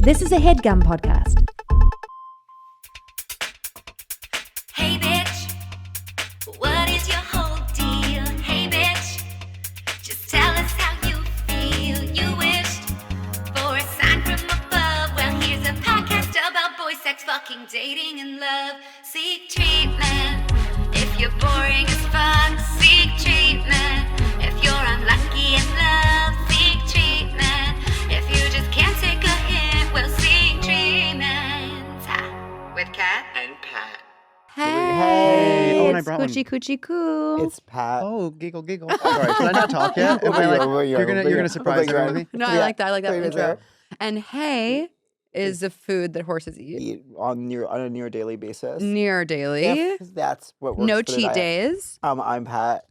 This is a Headgum podcast. Hey bitch, what is your whole deal? Hey bitch, just tell us how you feel. You wished for a sign from above. Well, here's a podcast about boy sex, fucking, dating, and love. Seek treatment if you're boring as fuck. Seek treatment if you're unlucky in love. Seek treatment if you just can't take a hint. Well, seek treatment with Kat and Pat. Hey, Oh, and I it's brought one. Coochie Coochie Coo. It's Pat. Oh, giggle, giggle. Sorry, should I not talk yet? Am I you're gonna surprise everyone with me? No, I like that. I like that intro. And hey is the food that horses eat. Eat on a near daily basis. Near daily. If that's what works No for the cheat diet. days. I'm Pat.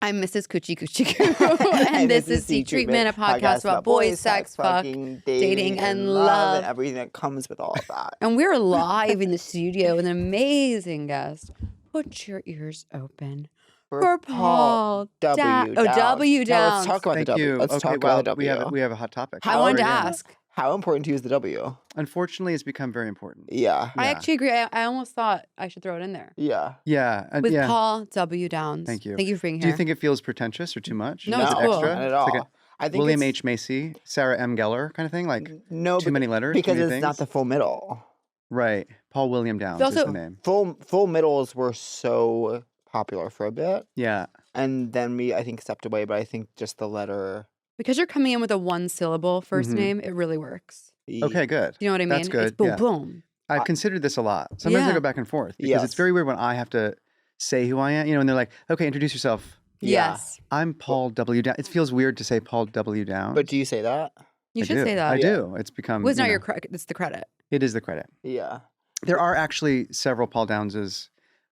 I'm Mrs. Coochie Coochie Coo. And this is Seek Treatment, a podcast about boys, sex, fuck, fucking, dating, and love. and everything that comes with all of that. And we're live in the studio with an amazing guest. Put your ears open for Paul W. Downs. Downs. Oh, W. Now Downs. let's talk about Thank the W. you. Let's Okay, talk well, about the W. we have a hot topic. I wanted to How ask. How important to you is the W? Unfortunately, it's become very important. Yeah. I Yeah. actually agree. I almost thought I should throw it in there. Yeah. Yeah. With yeah. Paul W. Downs. Thank you. Thank you for being Do here. you think it feels pretentious or too much? No, Is it's it cool. extra? Not at It's all. like I think William it's, H. Macy, Sarah M. Gellar kind of thing? Like no, too many letters? because too many it's not things? the full middle. Right. Paul William Downs Also- is the name. Full middles were so popular for a bit, Yeah. and then I think stepped away. But I think just the letter. Because you're coming in with a one syllable 1st Mhm. name, it really works. E. Okay, good. You know what I mean? That's good, It's boom, yeah. boom. I've considered this a lot. Sometimes I Yeah. go back and forth because Yes. it's very weird when I have to say who I am, and they're like, okay, introduce yourself. Yeah. Yes. I'm Paul W. Downs. It feels weird to say Paul W. Downs. But do you say that? You I should do. say that. I Yeah. do. It's become. Well, it's not you your know, credit. It's the credit. It is the credit. Yeah. There are actually several Paul Downses.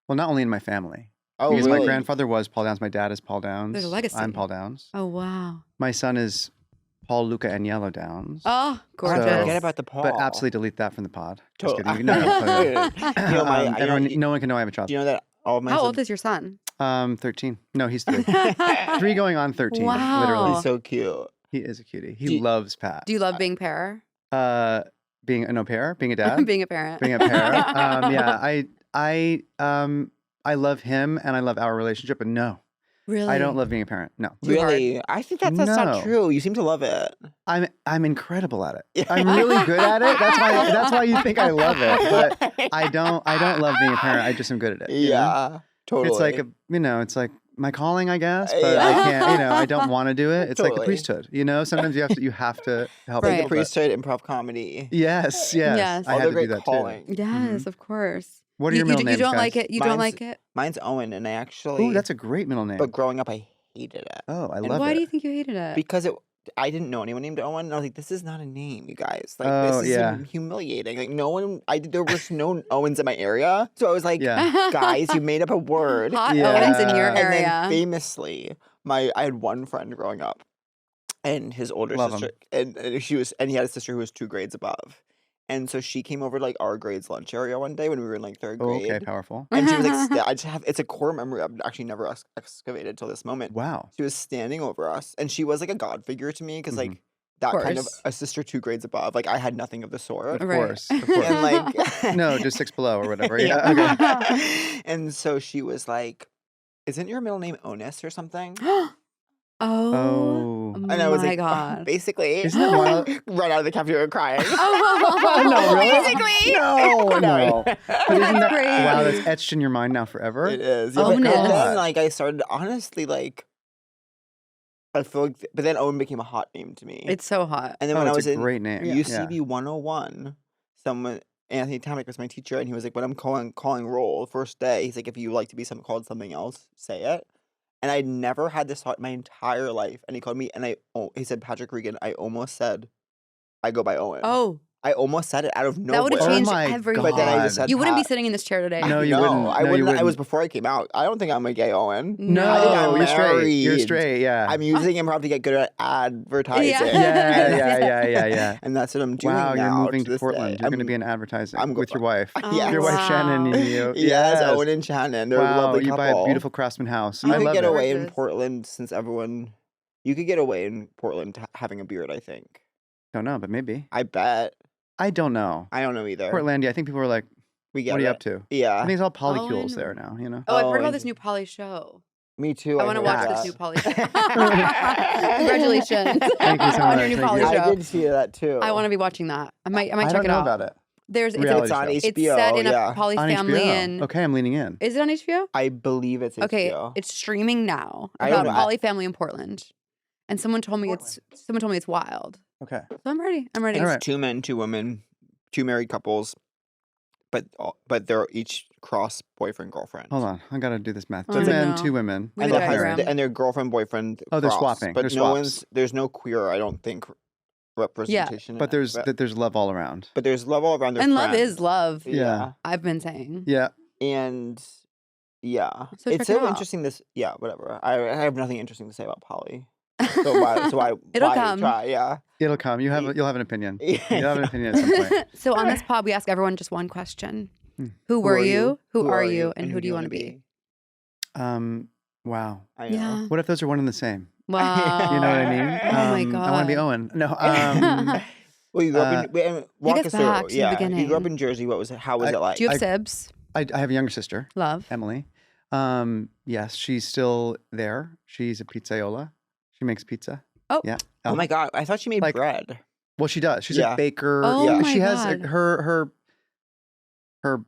Well, not only in my family. Oh, Because really? my grandfather was Paul Downs. My dad is Paul Downs. There's a legacy. I'm Paul Downs. Oh, wow. My son is Paul Luca Agnello Downs. Oh, Forget gorgeous. about the Paul. But absolutely delete that from the pod. Just Totally. kidding. No, no, You know, no one can know I have a child. Do you know that all of my How sons- old is your son? 13. No, he's 3. 3 going on 13. Wow. Literally. He's so cute. He is a cutie. He Do you- loves Pat. Do you love being pair? Being an au pair, being a dad, Being a parent. being a pair. Yeah, I love him and I love our relationship, but no, Really? I don't love being a parent. No, Too hard. Really? I think that's No. not true. You seem to love it. I'm incredible at it. I'm really good at it. That's why you think I love it, but I don't love being a parent. I just am good at it. you know? Yeah. Totally. It's like it's like my calling, I guess, but Yeah. I can't. I don't want to do it. It's like the Totally. priesthood. Sometimes you have to help. Right. like people, a but- priesthood, improv comedy. Yes. Yes. I All had the to do great that calling. too. Yes, of course. What are your middle you names, don't guys? like it? You don't Mine's- like it? Mine's Owen, and I actually. Oh, that's a great middle name. But growing up, I hated it Oh, I And love Why it. do you think you hated it? because I didn't know anyone named Owen. And I was like, this is not a name, you guys. Like, Oh, this is yeah. humiliating. Like, no one. There was no Owens in my area, so I was like, Yeah. guys, you made up a word. Hot Yeah. Owens in your And And then area. famously, I had one friend growing up, and his older Love 'em. sister, and he had a sister who was 2 grades above, and so she came over to like our grades lunch area one day when we were in like 3rd Oh, grade, okay, powerful. and she was like, I just have it's a core memory I've actually never excavated till this moment. Wow. She was standing over us, and she was like a god figure to me because Mhm. like that kind of Course. a sister 2 grades above. Like I had nothing of the sort. Of Right. course. Of course. And like No, just 6 below or whatever. Yeah. Yeah. Okay. And so she was like, "Isn't your middle name Onus or something?" Oh. Oh. And I was my like, God. basically, Isn't it wild? run out of the cafeteria crying. Oh, No, really? basically. No, no. But isn't That's that, great. wow, that's etched in your mind now forever. It is. Oh, but no. then, like, I started honestly, like, I feel like, but then Owen became a hot name to me. It's so hot. And then Oh, when I it's was a in great name. UCB 101, Anthony Tamick was my teacher, and he was like, when I'm calling roll the first day, he's like, if you like to be called something else, say it. And I'd never had this thought my entire life. And he called me, and he said, Patrick Regan. I almost said, I go by Owen. Oh, I almost said it out of nowhere. that would have Oh changed my everything. But then I God. just said, You wouldn't be Pat. sitting in this chair today. No, you No, wouldn't. I No, you wouldn't. It was wouldn't. before I came out. I don't think I'm a gay Owen. No. I think I'm you're straight. You're married. straight. Yeah. I'm using improv to get good at advertising. Yeah. And that's what I'm doing Wow, now. you're moving to this Portland. day. You're going to be in advertising I'm with your wife. Yes. Your wife Wow. Shannon and you. Yes, Owen and Shannon. They're a Wow, lovely you couple. buy a beautiful Craftsman house. You I could love get it. away in Gorgeous. Portland since everyone. You could get away in Portland having a beard, I think. Don't know, but maybe. I bet. I don't know. I don't know either. Portlandia, I think people are like, We get what are you it. up to? Yeah. I think it's all Oh, I polycules know. there now, you know? Oh, I've Oh, heard about this and- new Poly show. Me too. I want to heard watch this that. new Poly show. Congratulations Thank you so on much. your new Thank Poly you. show. I did see that too. I want to be watching that. I might I check don't it know out. about it. There's Reality It's on show. HBO. it's set in yeah. a poly On family HBO. and Okay, I'm leaning in. is it on HBO? I believe it's Okay, HBO. it's streaming now I don't about know. poly family in Portland. And someone told me it's wild. Okay. So I'm ready. I'm ready. All It's right. 2 men, 2 women, 2 married couples, but they're each cross boyfriend girlfriend. Hold on. I got to do this math. Oh, 2 no. men, 2 women. We And, have the a husband, diagram. and their girlfriend boyfriend. Oh, they're cross, swapping. But They're no swaps. there's no queer. I don't think representation. in But it. there's love all around. But there's love all around. Their And love friends. is love. Yeah. I've been saying. Yeah. And yeah, So check it's it so out. interesting. Whatever. I have nothing interesting to say about Polly. So why It'll why come. try? Yeah. It'll come. You'll have an opinion. You'll have an opinion at some point. So on this pod, we ask everyone just one question: Hmm. Who were are you? Who are you? And who do you want to be? Wow. I know. Yeah. What if those are one and the same? Wow. You know what I mean? Oh my god. I want to be Owen. No. Well, you grew up in. Walk us us through. back to the Yeah, you beginning. grew up in Jersey. How was it like? Do you have I- sibs? I have a younger sister, Love. Emily. Yes, she's still there. She's a pizzaiola. She makes pizza. Oh. Yeah. Oh my god! I thought she made like- bread. Well, she does. She's Yeah. a baker. Oh yeah. my She has God. her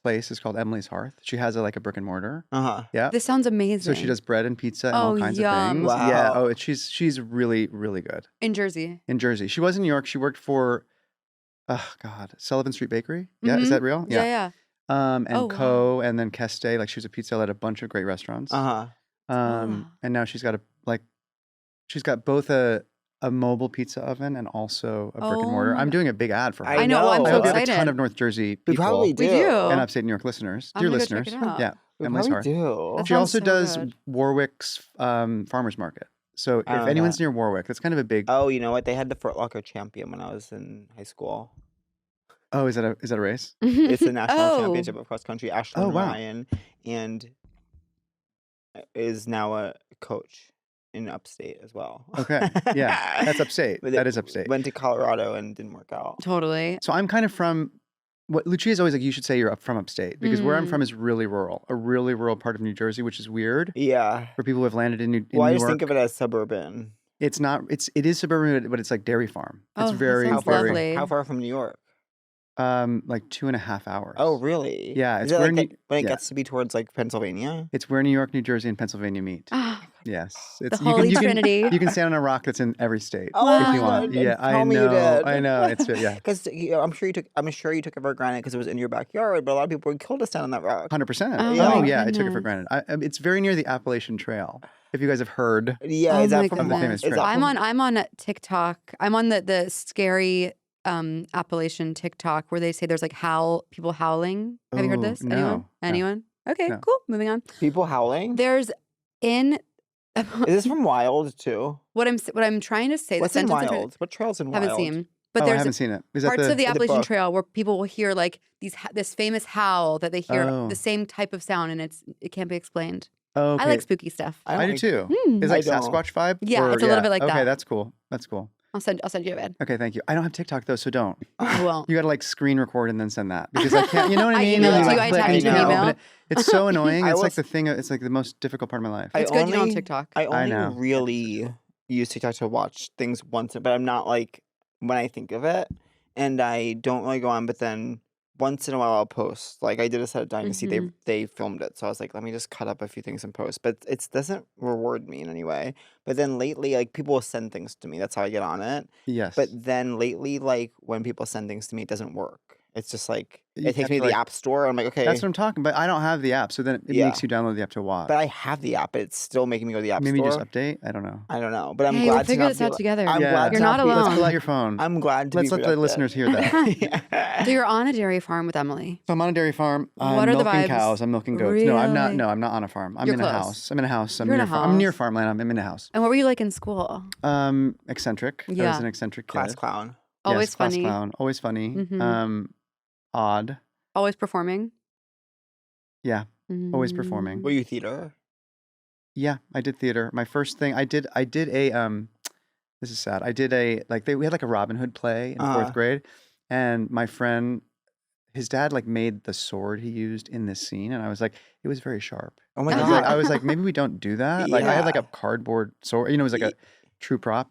place is called Emily's Hearth. She has like a brick and mortar. Yeah. This sounds amazing. So she does bread and pizza and Oh, all kinds yum. of things. Wow. Yeah. Oh, she's really, really good. in Jersey. In Jersey. She was in New York. She worked for Sullivan Street Bakery. Yeah, is Mhm. that real? Yeah. And Oh, Co. And then Keste. Like she was a pizza at a bunch of great restaurants. Wow. Wow. And now she's got she's got both a mobile pizza oven and also a brick and Oh mortar. my I'm God. doing a big ad for her. I I know. I'm know. I so hope we have a excited. ton of North Jersey We people probably do. We do. and upstate New York listeners. I'm Dear gonna go check listeners. it out. Yeah. We Emily's probably Hearth. do. That She sounds also so does good. Warwick's farmers market. So I if know anyone's that. near Warwick, that's kind of a big. Oh, you know what? They had the Foot Locker champion when I was in high school. Oh, is that a race? It's the national Oh. championship of cross country. Ashlyn Oh, wow. Ryan and is now a coach in upstate as well. Okay. Yeah. That's upstate. But That it is upstate. Went to Colorado and didn't work out. Totally. So I'm kind of from. What Lucia's always like, you should say you're up from upstate because where I'm from is really rural, a really rural part of New Jersey, which is weird Yeah. for people who have landed in New Well, I New just York. think of it as suburban. It's not. It is suburban, but it's like dairy farm. It's Oh, that very, sounds very lovely. How far from New York? like 2.5 hours. Oh, really? Yeah, Is it's it where like New- when it yeah. gets to be towards like Pennsylvania? It's where New York, New Jersey, and Pennsylvania meet. Ah, Yes, it's the Holy Trinity. You can stand on a rock that's in every state Oh, if you wow. want. God, Yeah, I tell me you know. did. I know. It's yeah, Because I'm sure you took it for granted because it was in your backyard, but a lot of people would kill to stand on that rock. 100%. Oh, Oh, my yeah, I took it for goodness. granted. It's very near the Appalachian Trail. If you guys have heard, Yeah, Oh is that my from the famous goodness. trail. I'm on TikTok. I'm on the scary Appalachian TikTok where they say there's like people howling. Have you heard Ooh, this? no, Anyone? no. Anyone? Okay, No. cool. Moving on. people howling? There's in Is this from Wild too? what I'm trying to say. What's the in sentence I'm trying- Wild? What trails in Wild? Haven't seen. But I there's haven't seen it. Is that parts of the the Appalachian book? Trail where people will hear like this famous howl that they hear Oh. the same type of sound and it can't be explained. Oh, okay. I like spooky stuff. I do too. Hmm. Is it like I don't. Sasquatch vibe? Yeah, it's a little bit like okay, that. that's cool. That's cool. I'll send you a vid. Okay, thank you. I don't have TikTok though, so don't. I won't. You got to like screen record and then send that because I can't. You know what I I mean? email it You, to you, like, I click attach and it to you an can't email. open it. It's so annoying. I It's will like the thing. It's like the most difficult part of my life. I It's good you're on only- TikTok. I only know. really use TikTok to watch things once, but I'm not like when I think of it, and I don't really go on. But then once in a while I'll post. Like I did a set of Dynasty, Mhm. they filmed it, so I was like, let me just cut up a few things and post. But it doesn't reward me in any way. But then lately, like people will send things to me. That's how I get on it. Yes. But then lately, like when people send things to me, it doesn't work. It's just like You it takes have me to, to the like- app store. I'm like, okay, that's what I'm talking about. I don't have the app, so then it Yeah. makes you download the app to watch. but I have the app. But it's still making me go to the app Maybe store. just update. I don't know. I don't know, but I'm Hey, glad we'll to figure not this be out like- together. I'm Yeah. glad You're to not be like- Let's alone. pull out your phone. I'm glad to Let's be let the listeners hear that. So you're on a dairy farm with Emily. So I'm on a dairy farm. I'm What are the milking vibes? cows. I'm milking goats. No, I'm not. Really? No, I'm not on a farm. I'm You're in close. a house. I'm in a house. I'm You're in near a I'm near house. farmland. I'm in a house. And what were you like in school? Eccentric. I was Yeah. an eccentric kid. class clown. Always Yes, class funny. clown. Always funny. Mhm. Odd. Always performing? Yeah. Always Mm. performing. Were you theater? Yeah, I did theater. My first thing I did a This is sad. I did we had like a Robin Hood play in Uh-huh. 4th grade, and my friend, his dad like made the sword he used in this scene, and I was like, it was very sharp. Oh my I was god. like, I was like, maybe we don't do that. Like I had like Yeah. a cardboard sword, it was like a true prop,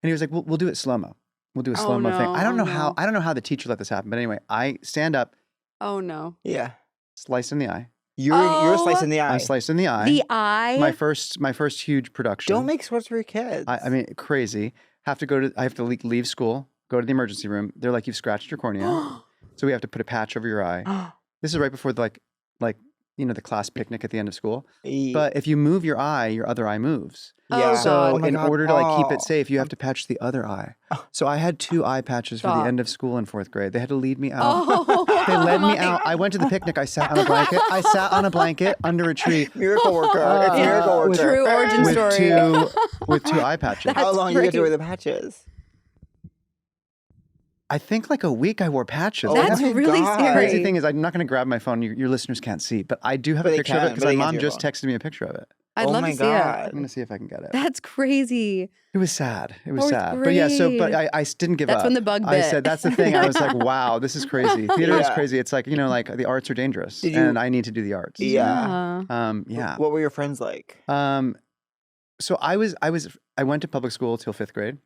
and he was like, we'll do it slow mo. We'll do a Oh, slow mo thing. no. I don't know Oh, how. no. how the teacher let this happen, but anyway, I stand up, Oh no. Yeah. slice in the eye. You're Oh. slicing the eye. I'm sliced in the eye. The eye. my first huge production. Don't make swords for your kids. I mean, crazy. I have to leave school, go to the emergency room. They're like, you've scratched your cornea, so we have to put a patch over your eye. This is right before the class picnic at the end of school. But if you move your eye, your other eye moves. Oh, yeah. So God. Oh my in God. order to like keep Oh. it safe, you have to patch the other eye. So I had 2 eye patches for Stop. the end of school in 4th grade. They had to lead me out. Oh, They led me my out. I went to the picnic. I sat on a blanket. under a tree Miracle worker. It's a Yeah. miracle worker. True origin with story. with 2 eye patches. That's How long do you have to great. wear the patches? I think like a week I wore patches. Oh That's my really God. The crazy scary. thing is, I'm not going to grab my phone. Your listeners can't see, but I do have But a they picture of can, it but because they my can mom see your just phone. texted me a picture of it. I'd Oh love my to see God. I'm it. going to see if I can get it. That's crazy. It was sad. It was 4th sad. But yeah, but grade. I didn't give That's up. when the bug I bit. said, that's the thing. I was like, wow, this is crazy. Theater is Yeah. crazy. It's like, like the arts are dangerous Did you- and I need to do the arts. Yeah. Yeah. What were your friends like? So I went to public school till 5th grade.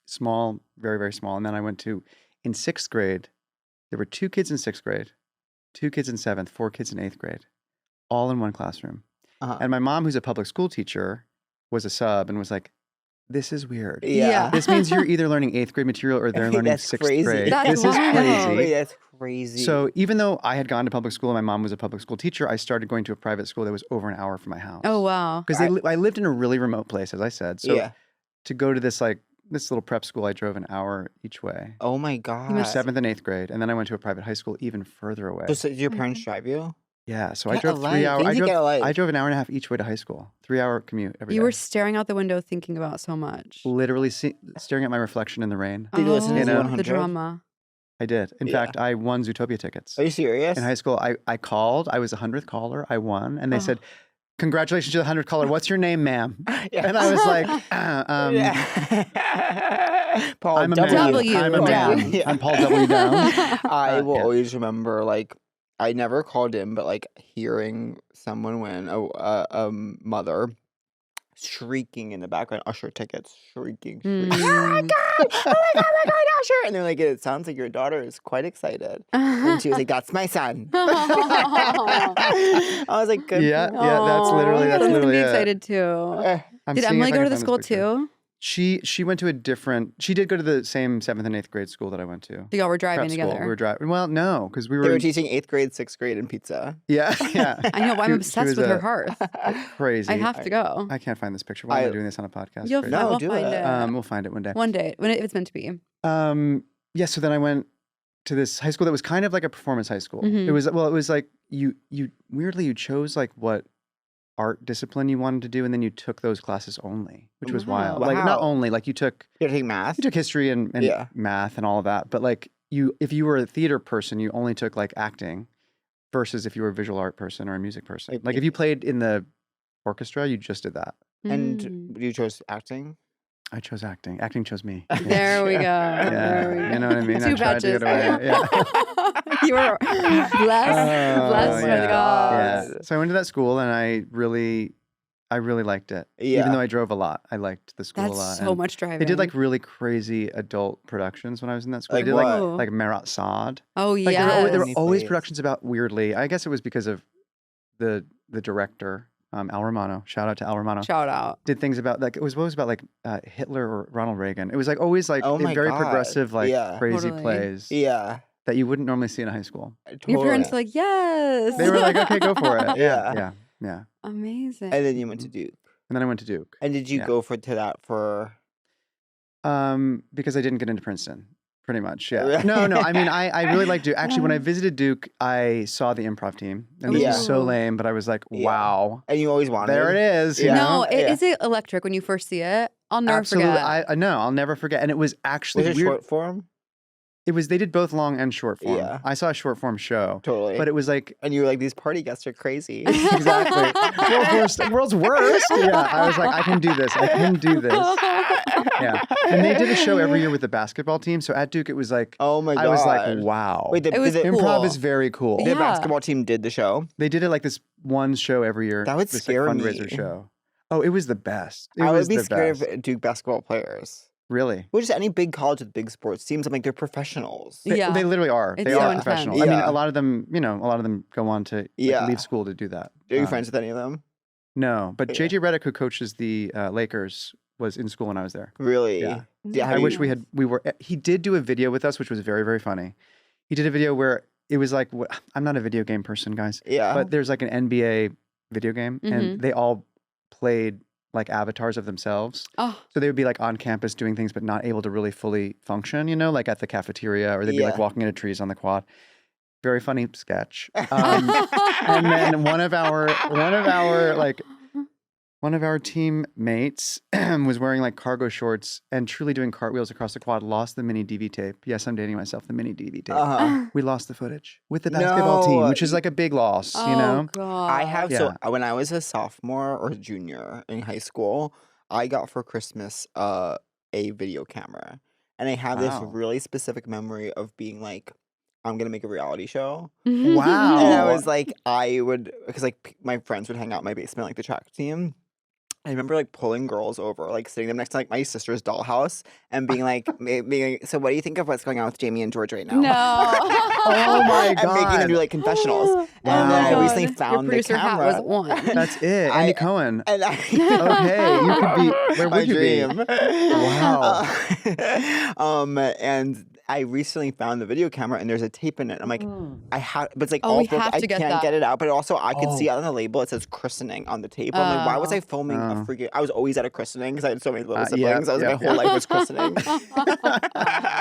Small, very, very small. And then I went in 6th grade, there were 2 kids in 6th grade, 2 kids in 7th, 4 kids in 8th grade, all in one classroom. Uh-huh. And my mom, who's a public school teacher, was a sub and was like, this is weird. Yeah. This means you're either learning 8th grade material or they're learning That's 6th crazy. grade. That's This is wild. crazy. Wait, that's crazy. So even though I had gone to public school and my mom was a public school teacher, I started going to a private school that was over an hour from my house. Oh wow. Because I lived in a really remote place, as I said. So yeah. to go to this little prep school, I drove an hour each way. Oh my God. It was 7th and 8th grade, and then I went to a private high school even further away. So did your parents drive you? Yeah, so I Get drove a 3 life. hours. Things you get a life. I drove an hour and a half each way to high school. 3-hour commute every day. You were staring out the window thinking about so much. literally staring at my reflection in the rain. Did you listen to You know, the 100? drama. I did. In Yeah. fact, I won Zootopia tickets. Are you serious? In high school, I called. I was the 100th caller. I won, and they Oh. said, "Congratulations to the 100th caller. What's your name, ma'am?" Yeah. And I was like, yeah. Paul "I'm a W. man. I'm a down. man. Yeah. I'm Paul W. Down." I will yeah. always remember, I never called in, but hearing someone win, a mother shrieking in the background, Usher tickets, shrieking. Oh my Mm. God! Oh my God, Usher! And they're like, it sounds like your daughter is quite excited. And she was like, that's my son. I was like, good. Yeah, for yeah, that's Aw, literally I'm gonna be it. excited too. her." I'm Did seeing Emily if I go can to the find school this picture. too? She went to a different. She did go to the same 7th and 8th grade school that I went to. So y'all were driving Prep school. together. We were driving. Well, no, because we They were were. teaching 8th grade, 6th grade, and pizza. Yeah, yeah. I know. I'm She obsessed was with her a- hearth. Crazy. I have to go. I can't find this picture. Why am I I- doing this on a podcast? You'll Crazy. find, No, we'll do find it. it. We'll find it one day. One day, when it's meant to be. Yeah. So then I went to this high school that was kind of like a performance high school. Mhm. It was like you weirdly you chose like what art discipline you wanted to do, and then you took those classes only, which was Wow. wild. Like not Wow. only like you took You take math? history and Yeah. math and all of that, but like if you were a theater person, you only took like acting, versus if you were a visual art person or a music person. Like, Like if you played in the orchestra, you just did that. And Mm. you chose acting? I chose acting. Acting chose me. There we go. Yeah, There we go. you know what I mean? I Two tried to patches. get away. Yeah. You were blessed. Blessed by yeah. the gods. Yeah. So I went to that school and I really liked it. Yeah. Even though I drove a lot, I liked the school a lot. That's so And much driving. They did like really crazy adult productions when I was in that school. Like they did what? like Marat Sade. Oh Like yeah. there were Yes. always Please. productions about weirdly. I guess it was because of the director, Al Romano. Shout out to Al Romano. Shout out. Did things about like it was always about like Hitler or Ronald Reagan. It was like always like Oh my very God. progressive, like Yeah. crazy Totally. plays Yeah. that you wouldn't normally see in a high school. Your parents Totally. were like, yes. They were like, okay, go for it. Yeah. Yeah. Amazing. And then you went to Duke. And then I went to Duke. And did you Yeah. go to that for? Because I didn't get into Princeton, pretty much. Yeah. Right. No. I mean, I really liked Duke. Actually, when I visited Duke, I saw the improv team, and this Yeah. is so lame, but I was like, Yeah. wow, And you always wanted. there it is. you Yeah. know? No, Yeah. is it electric when you first see it? I'll never Absolutely. forget. No, I'll never forget. And it was actually Was it weird. short form? They did both long and short form. Yeah. I saw a short form show. Totally. But it was like, And you were like, these party guests are crazy. exactly. World's worst. Yeah. I was like, I can do this. Yeah. And they did a show every year with the basketball team. So at Duke, it was like, Oh my God. I was like, wow. Wait, It was Improv cool. is very cool. the Yeah. basketball team did the show? They did it like this one show every year. That would this scare like, me. fundraiser show. Oh, it was the best. It I was would be the scared best. of Duke basketball players. Really? Well, just any big college with big sports teams. I'm like, they're professionals. Yeah. They literally are. It's They so are intense. professional. I mean, Yeah. a lot of them go on to like, Yeah. leave school to do that. Are you friends with any of them? No, but Yeah. JJ Redick, who coaches the Lakers, was in school when I was there. Really? Yeah. Yeah, I wish we were. He did do a video with us, which was very, very funny. He did a video where it was like, I'm not a video game person, guys, Yeah. but there's like an NBA video game, and they all played like avatars of themselves. Oh, So they would be like on campus doing things, but not able to really fully function, like at the cafeteria, or they'd be like Yeah. walking into trees on the quad. Very funny sketch. And then one of our teammates was wearing like cargo shorts and truly doing cartwheels across the quad, lost the mini DV tape. Yes, I'm dating myself, the mini DV tape. Uh-huh. We lost the footage with the basketball team, No. which is like a big loss, oh you know? God. I have, Yeah. so when I was a sophomore or junior in high school, I got for Christmas a video camera. And I have this Wow. really specific memory of being like, I'm going to make a reality show. Wow. And I Oh. was like, because like my friends would hang out in my basement, like the track team. I remember like pulling girls over, like sitting them next to like my sister's dollhouse and being like, so what do you think of what's going on with Jamie and George right now? No. Oh my And making them do God. like confessionals. Oh And then I my recently God. found Your the producer hat camera. was on. That's it. I- Andy Cohen. And I, Okay, you could be. Where my would you dream. be? Wow. And I recently found the video camera and there's a tape in it. I'm like, I have, but it's like Oh, all we broken. have I to get can't that. get it out. But also, I could see Oh. on the label it says christening on the tape. I'm like, why was I filming a Oh. freaking? I was always at a christening because I had so many little Yeah, siblings. I was yeah, my whole life was christening.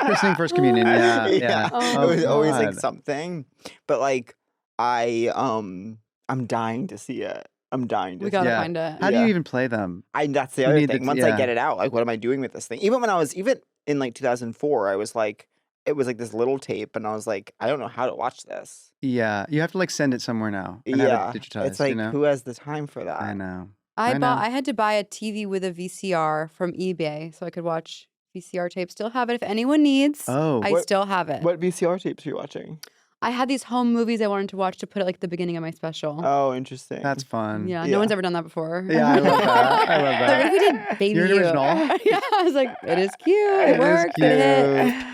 Christening, first communion. Yeah. Yeah. Oh, It was always like God. something. But like, I'm dying to see it. I'm dying to We see gotta Yeah. find it. How do Yeah. you even play them? that's the You other need thing. the- Once I yeah. get it out, like, what am I doing with this thing? Even when I was in like 2004, I was like, it was like this little tape, and I was like, I don't know how to watch this. Yeah, you have to like send it somewhere now and Yeah, have it digitized. it's like, you know? who has the time for that? I know. I I know. had to buy a TV with a VCR from eBay so I could watch VCR tape. Still have it if anyone needs. Oh, I What- still have it. What VCR tapes are you watching? I had these home movies I wanted to watch to put at like the beginning of my special. Oh, interesting. that's fun. yeah, yeah. no one's ever done that before. Yeah, I love that. I love Like, what that. if we did Baby You're an You? original. Yeah, I was like, it is cute. It, It is works. It hit.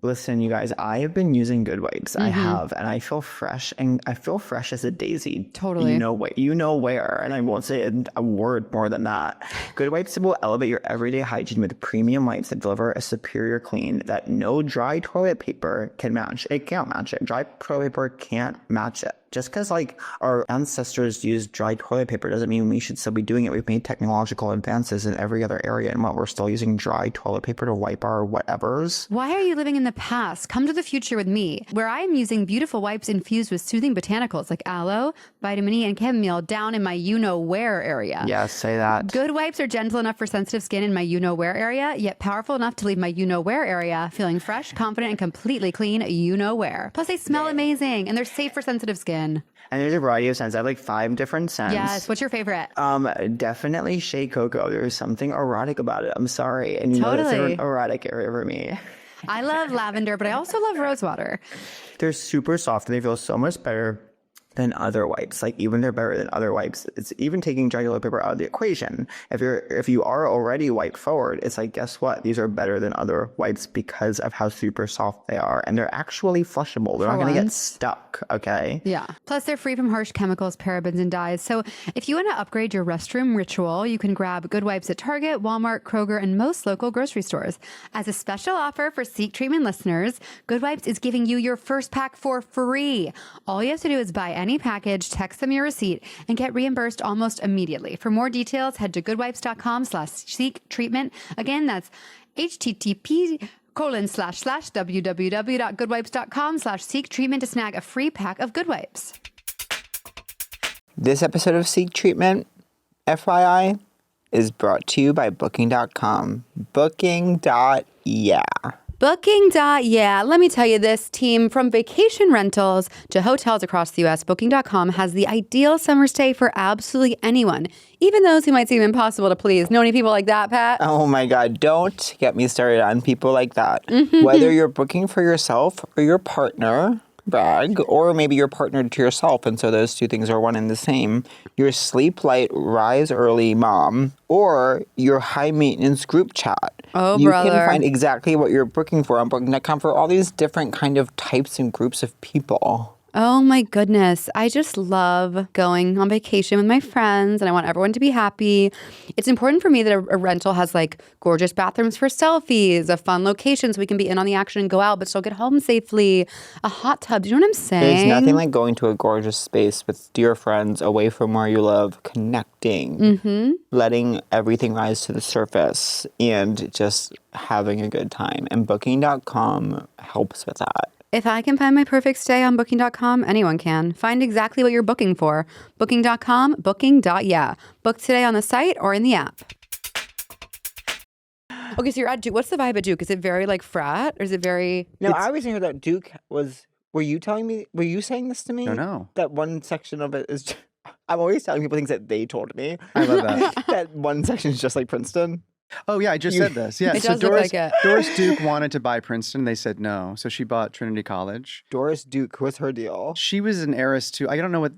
Listen, you guys, I have been using Good Wipes. I Mm-hmm. have, and I feel fresh, and I feel fresh as a daisy. Totally. You know where, and I won't say a word more than that. Good Wipes will elevate your everyday hygiene with premium wipes that deliver a superior clean that no dry toilet paper can match. It can't match it. Dry toilet paper can't match it. Just because like our ancestors used dry toilet paper doesn't mean we should still be doing it. We've made technological advances in every other area, and what we're still using dry toilet paper to wipe our whatevers. Why are you living in the past? Come to the future with me, where I am using beautiful wipes infused with soothing botanicals like aloe, vitamin E, and chamomile down in my you-know-where area. Yes, say that. Good wipes are gentle enough for sensitive skin in my you-know-where area, yet powerful enough to leave my you-know-where area feeling fresh, confident, and completely clean you-know-where. Plus, they smell amazing, and they're safe for sensitive skin. And there's a variety of scents. I have like 5 different scents. Yes. What's your favorite? Definitely Shea Cocoa. There's something erotic about it. I'm sorry. And you know that's Totally. an erotic area for me. I love lavender, but I also love rosewater. They're super soft and they feel so much better than other wipes. Like even they're better than other wipes. It's even taking dry toilet paper out of the equation. If you are already wiped forward, it's like, guess what? These are better than other wipes because of how super soft they are. And they're actually flushable. They're For not going to get once. stuck. Okay. Yeah. Plus, they're free from harsh chemicals, parabens, and dyes. So if you want to upgrade your restroom ritual, you can grab Good Wipes at Target, Walmart, Kroger, and most local grocery stores. As a special offer for Seek Treatment listeners, Good Wipes is giving you your first pack for free. All you have to do is buy any package, text them your receipt, and get reimbursed almost immediately. For more details, head to goodwipes.com/seek treatment. Again, that's http://www.goodwipes.com/seek treatment to snag a free pack of Good Wipes. This episode of Seek Treatment, FYI, is brought to you by Booking.com. Booking.yeah. Booking.yeah. Let me tell you this, team. From vacation rentals to hotels across the U.S., Booking.com has the ideal summer stay for absolutely anyone, even those who might seem impossible to please. Know any people like that, Pat? Oh my God, don't get me started on people like that. Whether you're booking for yourself or your partner, brag, or maybe you're partnered to yourself, and so those two things are one and the same. Your sleep light, rise early mom, or your high maintenance group chat. Oh, you brother. can find exactly what you're booking for on Booking.com for all these different kind of types and groups of people. Oh my goodness. I just love going on vacation with my friends and I want everyone to be happy. It's important for me that a rental has like gorgeous bathrooms for selfies, a fun location so we can be in on the action and go out but still get home safely, a hot tub. Do you know what I'm saying? There's nothing like going to a gorgeous space with dear friends away from where you live, connecting, letting everything rise to the surface, and just having a good time. And Booking.com helps with that. If I can find my perfect stay on Booking.com, anyone can. Find exactly what you're booking for. Booking.com, Booking.yeah. Book today on the site or in the app. Okay, so you're at Duke. What's the vibe at Duke? Is it very like frat or is it very... No, I always heard that Duke was. Were you saying this to me? No. That one section of it is. I'm always telling people things that they told me. I love that. That one section is just like Princeton. Oh, yeah, I just said this. Yeah, It so does look Doris, like it. Doris Duke wanted to buy Princeton. They said no. So she bought Trinity College. Doris Duke, what's her deal? She was an heiress to, I don't know what,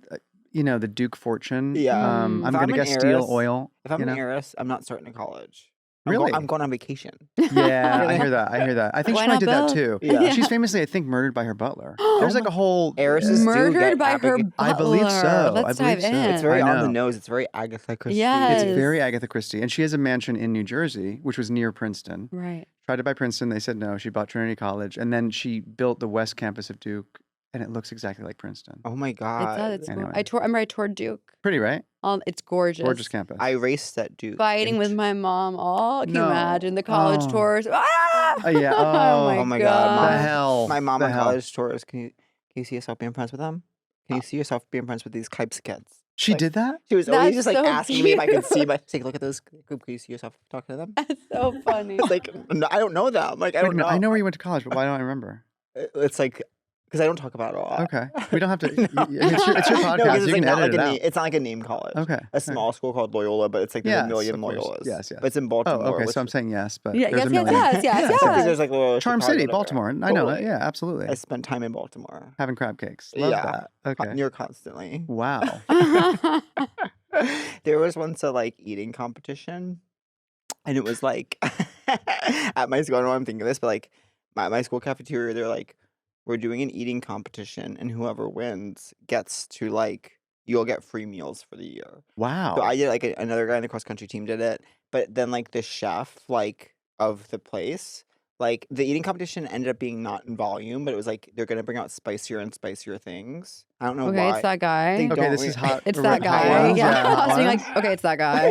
the Duke fortune. Yeah. I'm If going to an guess heiress- steel, oil. If I'm you an know? heiress, I'm not starting a college. Really? I'm going on vacation. Yeah, I hear that. I think Why she not probably did that both? too. Yeah. She's famously, I think, murdered by her butler. There's like a whole Heiresses do Murdered get by her Abigail- butler. I believe so. Let's I believe dive so. in. It's very I on the know. nose. It's very Agatha Christie. Yes. It's very Agatha Christie. And she has a mansion in New Jersey, which was near Princeton. Right. Tried to buy Princeton. They said no. She bought Trinity College. And then she built the West Campus of Duke. And it looks exactly like Princeton. Oh my It God. does. It's Anyway. I toured Duke. Pretty, right? It's gorgeous. Gorgeous campus. I raced at Duke. Fighting with my mom. Oh, can you No. imagine the college Oh. tours? Ah! Yeah. Oh my God, The Mom. hell. My mom The on hell. college tours. Can you see yourself being friends with them? Can you see yourself being friends with these types of kids? She Like, did that? She was That's always just like so asking me if I could see cute. my take a look at those group. Can you see yourself talking to them? That's so funny. It's like no, I don't know them. Like I Wait a don't minute, know. I know where you went to college, but why don't I remember? It's like because I don't talk about it a lot. Okay. We don't have to. No. It's your No, podcast. 'cause it's You like can not edit like it a out. it's not like a name college. Okay. A small school called Loyola, but it's like there's Yes, a million of course. Loyolas. Yes, yes. But it's in Baltimore. Oh, okay. which- So I'm saying yes, but Yeah, there's yes, a yes, million. yes, yes, Except yes. there's like Loyola Charm Chicago, City, whatever. Baltimore. I know that. Totally. Yeah, absolutely. I spent time in Baltimore. Having crab cakes. Love Yeah. that. Okay. Near constantly. Wow. There was once a like eating competition, and it was like at my school. I don't know why I'm thinking of this, but like my school cafeteria, they're like, we're doing an eating competition, and whoever wins gets to like you'll get free meals for the year. Wow. So I did like another guy in the cross country team did it, but then like the chef like of the place. Like the eating competition ended up being not in volume, but it was like they're gonna bring out spicier and spicier things. I don't know Okay, why. it's that guy. Think- Okay, don't this we- is hot. It's Hot that guy. ones? Yeah. hot I was being ones? like, okay, it's that guy.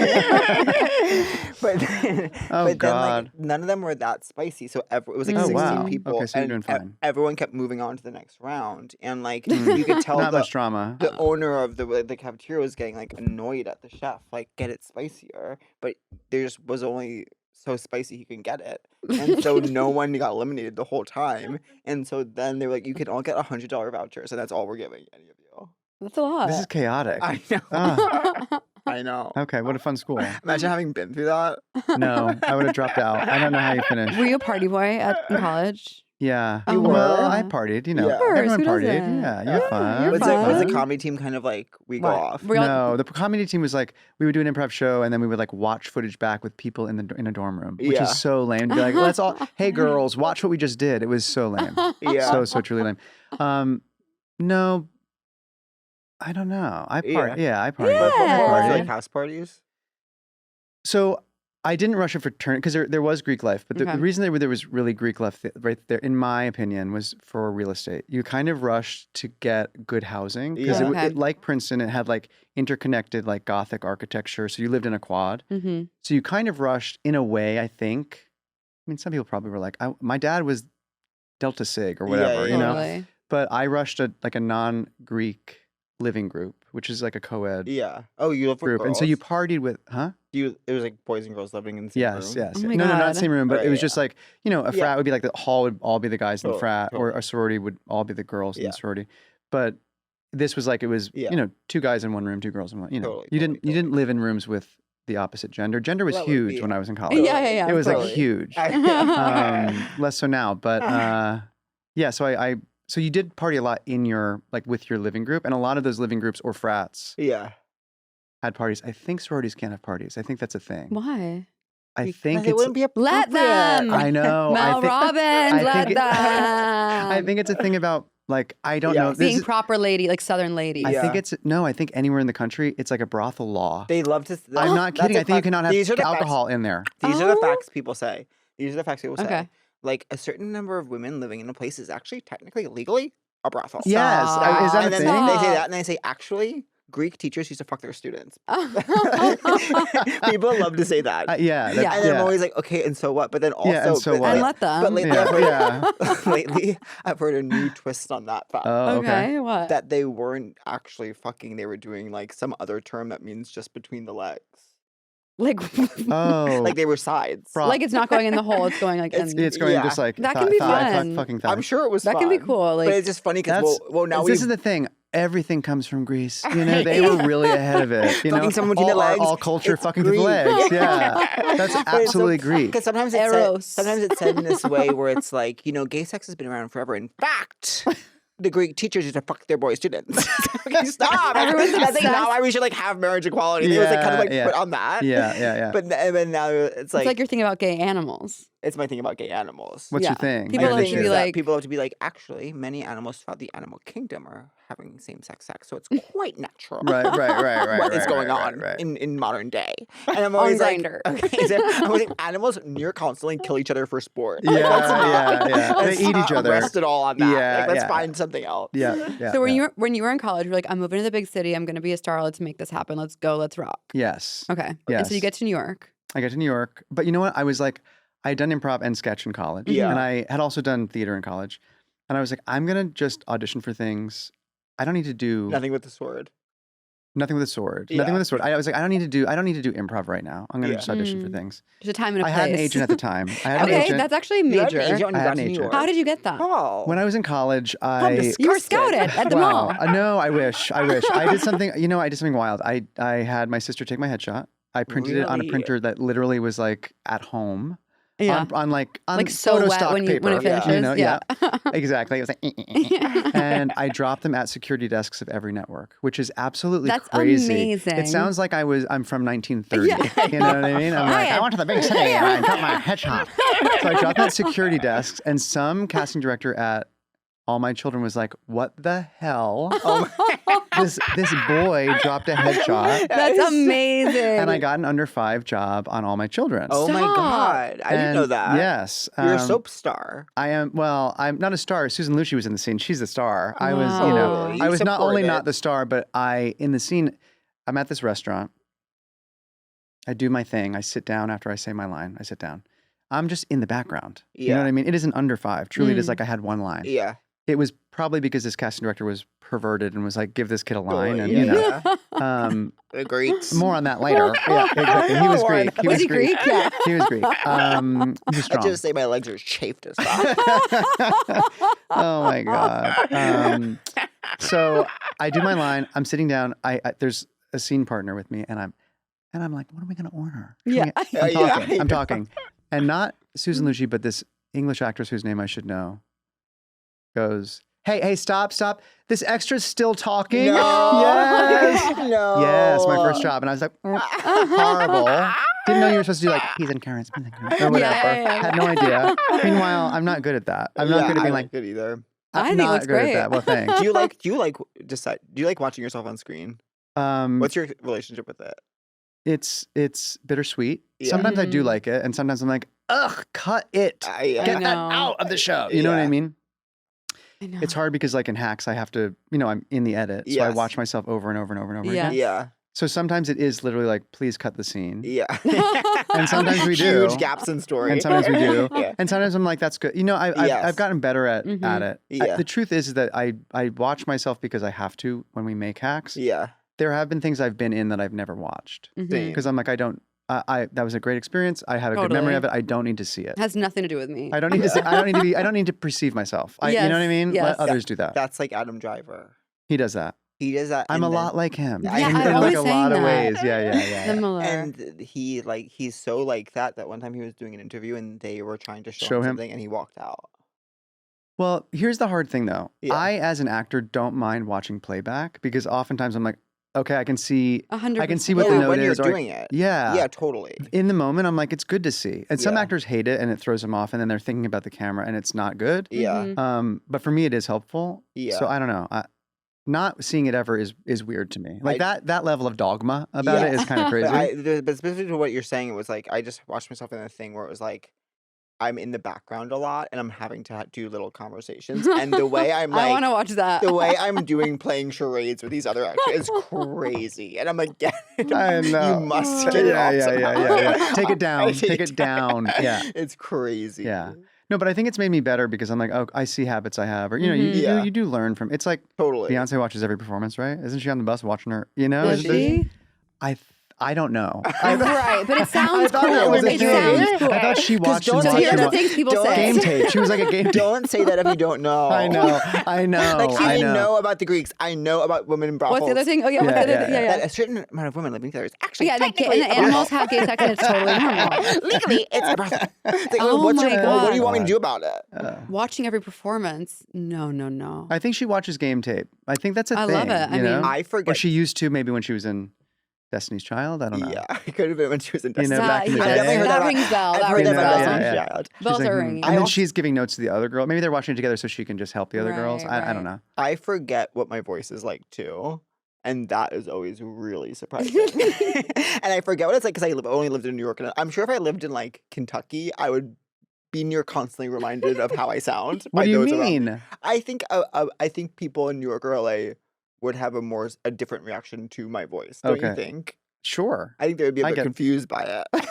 but then, Oh, but then God. like none of them were that spicy. So it was like Oh, 16 wow. people, Okay, so you're and doing fine. everyone kept moving on to the next round, and like Mm. you could tell Not the, much drama. the owner of the cafeteria was getting like annoyed at the chef, like get it spicier, but there just was only so spicy he can get it, and so no one got eliminated the whole time, and so then they were like, you can all get $100 vouchers, and that's all we're giving any of you. That's a lot. This is chaotic. I know. Ah. I know. Okay, what a fun school. Imagine having been through that. No, I would have dropped out. I don't know how you finished. Were you a party boy in college? Yeah. You Well, were? I partied, you know. Yeah. Of course, Everyone who partied. doesn't? Yeah, Yeah, you're fun. you're Was fun. the comedy team kind of like we go What? off? Were y'all- No, the comedy team was like we would do an improv show and then we would like watch footage back with people in a dorm room, which Yeah. is so lame. To be like, let's all, hey girls, watch what we just did. It was so lame, Yeah. so truly lame. No, I don't know. I partied. Yeah, I partied. But Yeah. more Partied. like house parties. So I didn't rush a fraternity because there was Greek life, but the Okay. reason there was really Greek life right there, in my opinion, was for real estate. You kind of rushed to get good housing because Yeah. Okay. like Princeton, it had like interconnected like Gothic architecture. So you lived in a quad. Mm-hmm. So you kind of rushed in a way, I think. I mean, some people probably were like, my dad was Delta Sig or Yeah, whatever, yeah, you know? Totally. But I rushed a non-Greek living group, which is like a co-ed Yeah. Oh, you live with group. girls. And so you partied with, huh? It was like boys and girls living in the same Yes, room. yes. Oh yeah. my No, not God. same room, but Right, it was yeah. just like, a Yeah. frat would be like the hall would all be the guys in the Totally, frat, or totally. a sorority would all be the girls in Yeah. the sorority. But this was like, it was, Yeah. 2 guys in one room, 2 girls in one. Totally, You totally, didn't live in rooms with the opposite gender. Gender was Well, that would huge be- when I was in college. Yeah. It was like totally. huge. Less so now, but yeah. So you did party a lot in your with your living group, and a lot of those living groups or frats Yeah. had parties. I think sororities can't have parties. I think that's a thing. Why? I think It it's. wouldn't be Let appropriate. them. I know. Mel I think, Robbins, let think it- them. I think it's a thing about I don't Yeah. know. This Being is- proper lady, like Southern lady. I think Yeah. it's no. I think anywhere in the country, it's like a brothel law. They love to. I'm not that's kidding. a I think you fact. cannot These are have the facts. alcohol in there. These are the Oh. facts people say. These are the facts people say. Okay. Like a certain number of women living in a place is actually technically legally a brothel. Yes, is that and a then thing? they say Stop. that, and they say actually Greek teachers used to fuck their students. People love to say that. Yeah, Yeah. And then I'm always like, okay, and so what? But then also, Yeah, and so but, what? And let them. But lately, Yeah, I've heard, yeah. lately, I've heard a new twist on that fact. Oh, okay. Okay, what? That they weren't actually fucking; they were doing like some other term that means just between the legs. like, Oh, Like they were sides. Fro- like it's not going in the hole. It's going like It's- in. it's going yeah. just like That can be fun. fucking thigh. I'm sure it was That can be fun, cool. Like, but it's just funny because That's now this we is the thing. Everything comes from Greece. They were really ahead of it. Fucking someone between the all, legs, all culture it's fucking with the Greek. legs. Yeah, that's absolutely Greek. Because sometimes Eros. it's said in this way where it's like, gay sex has been around forever. In fact, the Greek teachers used to fuck their boy students. Okay, stop. Everyone's That's obsessed. not why we should have marriage equality. It was kind of Yeah, put on that. Yeah. But then now it's it's like you're thinking about gay animals. it's my thing about gay animals. What's Yeah. your thing? People I love My to thing be is that like- people have to be like, actually, many animals throughout the animal kingdom are having same-sex sex, so it's quite natural. Right. What is going right, on right. in modern day? And I'm always like, Grindr. okay, so I'm always like, animals near constantly kill each other for sport. Yeah, Like, let's not- yeah. let's They eat not each other. Rest it all on that. Yeah, Let's yeah. find something else. Yeah. So when you were in college, you're like, I'm moving to the big city. I'm going to be a star. Let's make this happen. Let's go. Let's rock. Yes. Okay. And Yes. so you get to New York. I got to New York, but you know what? I was like, I had done improv and sketch in college, Yeah. and I had also done theater in college, and I was like, I'm gonna just audition for things. I don't need to do Nothing with the sword. nothing with a sword. Yeah. Nothing with a sword. I was like, I don't need to do improv right now. I'm gonna Yeah. just audition for Mm. things. There's a time and a I place. had an agent at the time. I had an Okay, agent. that's actually You had major. an agent when I you had got an to New agent. York. How did you get that? Oh. When I was in college, I'm I disgusted. You were scouted at the wow. mall. No, I wish. I did something. I did something wild. I had my sister take my headshot. I printed it on a Really? printer that literally was like at home. Yeah. On like so photo wet stock when paper. it finishes. You know, yeah. Exactly. It was like, and I dropped them at security desks of every network, which is absolutely That's crazy. amazing. It sounds like I'm from 1930. Yeah. You know what I mean? I'm like, Hi. I went to the big city and I got my headshot. So I dropped them at security desks, and some casting director at All My Children was like, "What the hell? This boy dropped a headshot." That's amazing. And I got an under 5 job on All My Children. Oh my Stop. God. I didn't know And that. Yes. You're a um, soap star. I am. Well, I'm not a star. Susan Lucia was in the scene. She's the star. I was, Wow. You I was not only supported. not the star, but in the scene, I'm at this restaurant. I do my thing. I sit down after I say my line. I sit down. I'm just in the background. You know Yeah. what I mean? It isn't under 5. Truly, it is like I had one line. Yeah. It was probably because this casting director was perverted and was like, give this kid a line. And, yeah. Agreed. more on that later. Yeah, exactly. He was Greek. He Was was he Greek? Yeah. He was Greek. He was I strong. just say my legs are chafed as fuck. Oh my god. So I do my line. I'm sitting down. I there's a scene partner with me, and I'm like, what are we gonna order? Yeah. I'm Yeah. talking. I'm talking, and not Susan Lucci, but this English actress whose name I should know goes, "Hey, stop! This extra's still talking." No. Yes. No. Yes, my first job, and I was like, horrible. Didn't know you were supposed to do like he's in currents, or whatever. Yeah. Had no idea. Meanwhile, I'm not good at that. I'm not good at being like, good either. I I'm think it not looks good great. at that. Well, thanks. Do you like watching yourself on screen? What's your relationship with it? It's bittersweet. Yeah. Sometimes I do Mhm. like it, and sometimes I'm like, ugh, cut it. I Get that know. out of the show. You know what I Yeah. mean? I know. It's hard because like in Hacks, I have to, I'm in the edit. So I Yes. watch myself over and over and over and over Yeah. again. Yeah. So sometimes it is literally like, please cut the scene. Yeah. And sometimes we do. Huge gaps in story. And sometimes we do. Yeah. And sometimes I'm like, that's good. Yes. I've gotten better at Mhm. it. Yeah. The truth is that I watch myself because I have to when we make Hacks. Yeah. There have been things I've been in that I've never watched. Mhm. Same. Because I'm like, I don't that was a great experience. I have a good memory of it. I don't need to see it. Has nothing to do with me. I don't need to see. I don't need to be. I don't need to perceive myself. You know what I mean? Yes. Let others do that. That's like Adam Driver. He does that. He does that. I'm and a then- lot like him. Yeah, in I'm like always a saying lot of that. ways. Yeah. Similar. And he's so like that one time he was doing an interview and they were trying to show him something and he walked out. Well, here's the hard thing though. Yeah. I, as an actor, don't mind watching playback because oftentimes I'm like, okay, I can see 100%. I can see what the Yeah, note when you're is. doing it. Yeah. Yeah, totally. In the moment, I'm like, it's good to see. And some Yeah. actors hate it and it throws them off and then they're thinking about the camera and it's not good. Yeah. Mhm. But for me, it is helpful. Yeah. So I don't know. Not seeing it ever is weird to me. Like that level of dogma about it is kind of crazy. But specifically to what you're saying, it was like I just watched myself in a thing where it was like I'm in the background a lot and I'm having to do little conversations. And the way I'm I like, want to watch that. the way I'm playing charades with these other actors is crazy. And I'm like, get it. I know. You must get it off somehow. Yeah. Take it down. Take it down. Yeah. It's crazy. Yeah. No, but I think it's made me better because I'm like, oh, I see habits I have, or you know, Yeah. you do learn from. It's like Totally. Beyonce watches every performance, right? Isn't she on the bus watching her? You know, Does she? I don't know. Right, but it sounds thought cool. that was a It thing. sounds cool. I thought she watched and don't So watched here are and the watched. things people say. Game tape. She was like a game tape. Don't say that if you don't know. I know. Like, I I know. know about the Greeks. I know about women in brothels. What's the other thing? Oh, yeah, what's the other thing? That a certain amount of women living together is actually Yeah, and technically the animals have gay sex and it's totally normal. legally it's a brothel. It's like, Oh what's my your point? What do you God. want me to do about it? Watching every performance, no. I think she watches game tape. I think that's a I thing. love it. I you know? mean- I or forget. she used to maybe when she was in Destiny's Child. I don't know. Yeah, it could have been when she was in You know, Destiny. back in the I've day. definitely heard That about- rings bell. I've That heard rings that about bell. Destiny's Yeah. Child. She's Bells like, are "Hmm." ringing. And then she's giving notes to the other girl. Maybe they're watching it together so she can just help the other girls. Right, I don't right. know. I forget what my voice is like too. And that is always really surprising. And I forget what it's like because I only lived in New York. And I'm sure if I lived in like Kentucky, I would be near constantly reminded of how I sound. What by do you those around. mean? I think people in New York or LA would have a different reaction to my voice. Don't you Okay. think? Sure. I think they would be a I bit get- confused by it.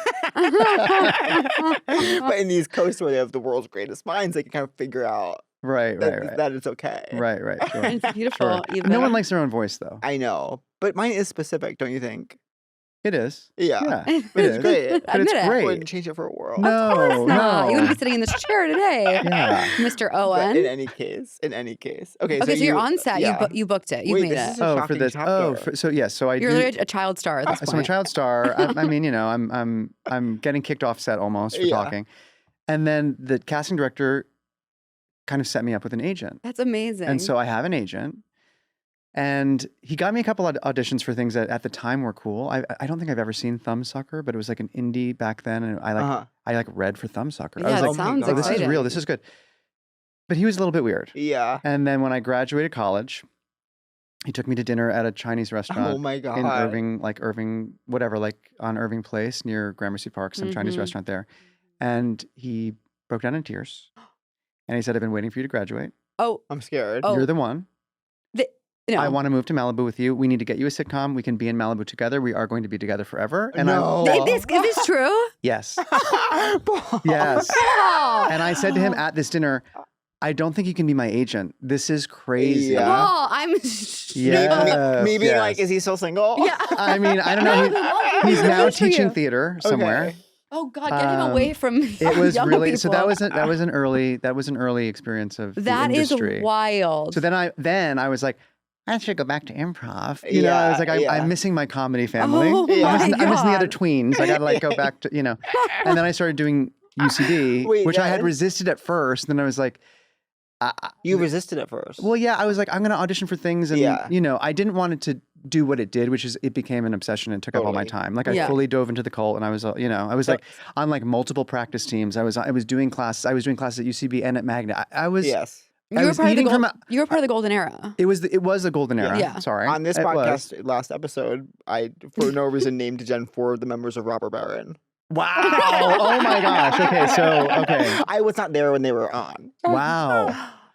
But in the East Coast where they have the world's greatest minds, they can kind of figure out Right. that it's okay. Right. Sure. It's beautiful. Sure. Even No one likes their own voice though. I know. But mine is specific, don't you think? It is. Yeah. Yeah. But It it's is. great. But it's Admit it. I great. wouldn't change it for a world. No, Of course not. no. You wouldn't be sitting in this chair today, Yeah. Mr. But Owen. in any case. Okay, Okay, so you're on set. yeah. You booked it. You Wait, made this it. is a Oh, for shocking this. Oh, chapter. so yes. So I You're do. literally a child star at this So I'm a point. child star. I mean, you know, I'm getting kicked off set almost for Yeah. talking, and then the casting director kind of set me up with an agent, That's amazing. and so I have an agent, and he got me a couple of auditions for things that at the time were cool. I don't think I've ever seen Thumbsucker, but it was like an indie back then, and I like read for Thumbsucker. I Yeah, was it like, sounds oh, this is exciting. real. This is good. But he was a little bit weird. Yeah. And then when I graduated college, he took me to dinner at a Chinese restaurant. Oh my god. In Irving, whatever, like on Irving Place near Gramercy Park, some Chinese Mhm. restaurant there. And he broke down in tears. And he said, I've been waiting for you to graduate. oh, I'm scared. Oh. You're the one. no. I want to move to Malibu with you. We need to get you a sitcom. We can be in Malibu together. We are going to be together forever. And No. Is this true? yes. Paul. Yes. Paul. And I said to him at this dinner, I don't think you can be my agent. This is crazy. Yeah. Paul, I'm. Yes, Me being like, yes. is he still single? Yeah. I mean, I don't know. He's now Good for you. teaching theater somewhere. Okay. Oh God, get him away from It was young really people. so that was an early experience of That the is industry. wild. So then I was like, I should go back to improv. You know, I Yeah, was like, yeah. I'm missing my comedy family. Oh my I'm missing the other God. tweens. I gotta like go back to, you know. And then I started doing UCB, Wait, which I had that- resisted at first. Then I was like, You resisted at first. well, yeah, I was like, I'm gonna audition for things, and Yeah. you know, I didn't want it to do what it did, which is it became an obsession and took up all my Totally. time. Like I Yeah. fully dove into the cult, and I was, you know, I was like on like multiple practice teams. I was doing classes. I was doing classes at UCB and at Magna. I was. Yes. I was eating from a. You were part of the golden era. It was a golden era. Yeah. Sorry. On this It was. podcast, last episode, I, for no reason, named Jen 4 of the members of Robber Baron. Wow. Oh my gosh. Okay. I was not there when they were on. Wow.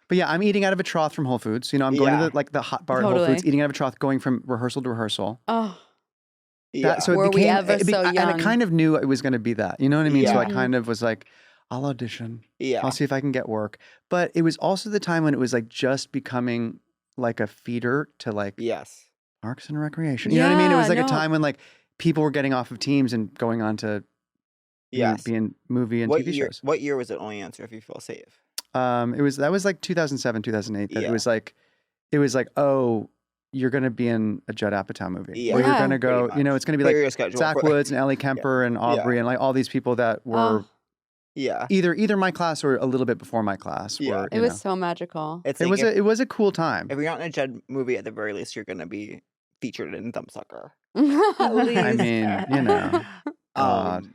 But yeah, I'm eating out of a trough from Whole Foods. You know, I'm going Yeah. to the hot bar at Whole Totally. Foods, eating out of a trough, going from rehearsal to rehearsal. Oh, Yeah. So it Were we became, ever so and I young? kind of knew it was going to be that. You know what I mean? So I Yeah. kind of was like, I'll audition. yeah. I'll see if I can get work. But it was also the time when it was like just becoming like a feeder to like Yes. Parks and Recreation. You know what I mean? It was Yeah, like a no. time when like people were getting off of teams and going on to Yes. be in movie and What TV year? shows. What year was it? Only Answer If You Feel Safe. That was like 2007, 2008. That Yeah. it was like, oh, you're gonna be in a Judd Apatow movie, Yeah. or you're Yeah. gonna go. Pretty You know, much. it's gonna be Clear like your schedule Zach for- Woods and Ellie Kemper and Aubrey and like all these people that were Oh, Yeah. either my class or a little bit before my class. Yeah. Were, it you was know. so magical. It's It like was it was a cool time. if you're not in a Judd movie, at the very least, you're gonna be featured in Thumbsucker. At least. I mean, you know. God.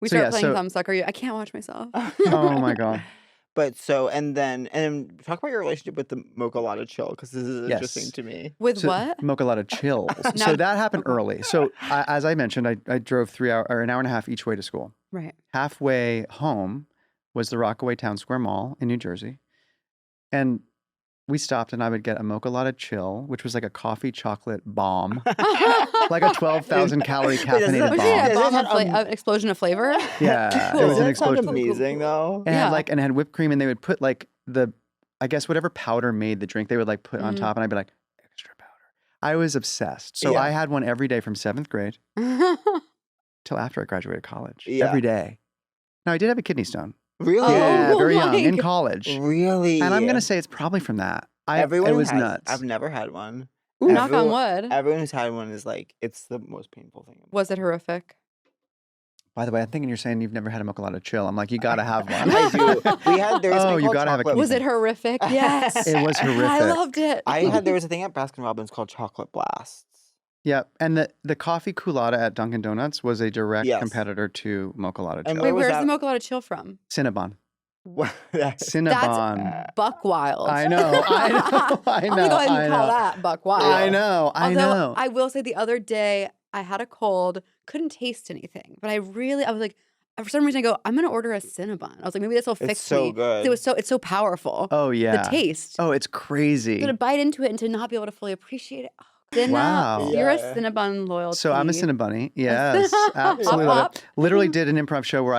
we so start yeah, playing so- Thumbsucker. I can't watch myself. Oh my god. But and then talk about your relationship with the Mocha Lotta Chill, because this is interesting Yes. to me. With So, what? Mocha Lotta chills. Now- So that happened okay. early. So as I mentioned, I drove 3 hour or an hour and a half each way to school. Right. Halfway home was the Rockaway Town Square Mall in New Jersey. And we stopped and I would get a Mocha Lotta Chill, which was like a coffee chocolate bomb, like a 12,000 calorie Wait, caffeinated Was bomb. it a Does it bomb have, of an explosion of flavor? Yeah, Cool. it was an Doesn't that sound explosion. amazing though? And it Yeah. had and it had whipped cream, and they would put like I guess whatever powder made the drink, they would like put on Mhm. top, and I'd be like, extra powder. I was obsessed. So Yeah. I had one every day from 7th grade till after I graduated college. Yeah. Every day. Now I did have a kidney stone. Really? Yeah, Oh very young my in God. college. Really? And I'm gonna say it's probably from that. Everyone it who was has, nuts. I've never had one. Ooh, knock on Everyone- wood. Everyone who's had one is like, it's the most painful thing. Was it horrific? By the way, I'm thinking you're saying you've never had a Mocha Lotta Chill. I'm like, you gotta have one. I do. There was Oh, something you called gotta have a chocolate- Was it horrific? Yes. It was I horrific. loved it. There was a thing at Baskin Robbins called Chocolate Blasts. Yeah, and the coffee culotta at Dunkin' Donuts was a direct Yes. competitor to Mocha Lotta And Chill. Wait, was where's that? the Mocha Lotta Chill from? Cinnabon. What? Cinnabon. Buck wild. I know. I know. I I'm know. gonna go ahead I and call know. that buck wild. I know. I Although know. I will say the other day I had a cold, couldn't taste anything, but I was like, for some reason I go, I'm gonna order a Cinnabon. I was like, maybe this will fix It's so me. good. It's so powerful. Oh yeah. The taste. Oh, it's crazy. I'm gonna bite into it and to not be able to fully appreciate it. Oh, Cinna, Wow. You're a Yeah. Cinnabon loyalty. So I'm a Cinnabunny. Yes, absolutely love Hop, it. Literally did an improv show where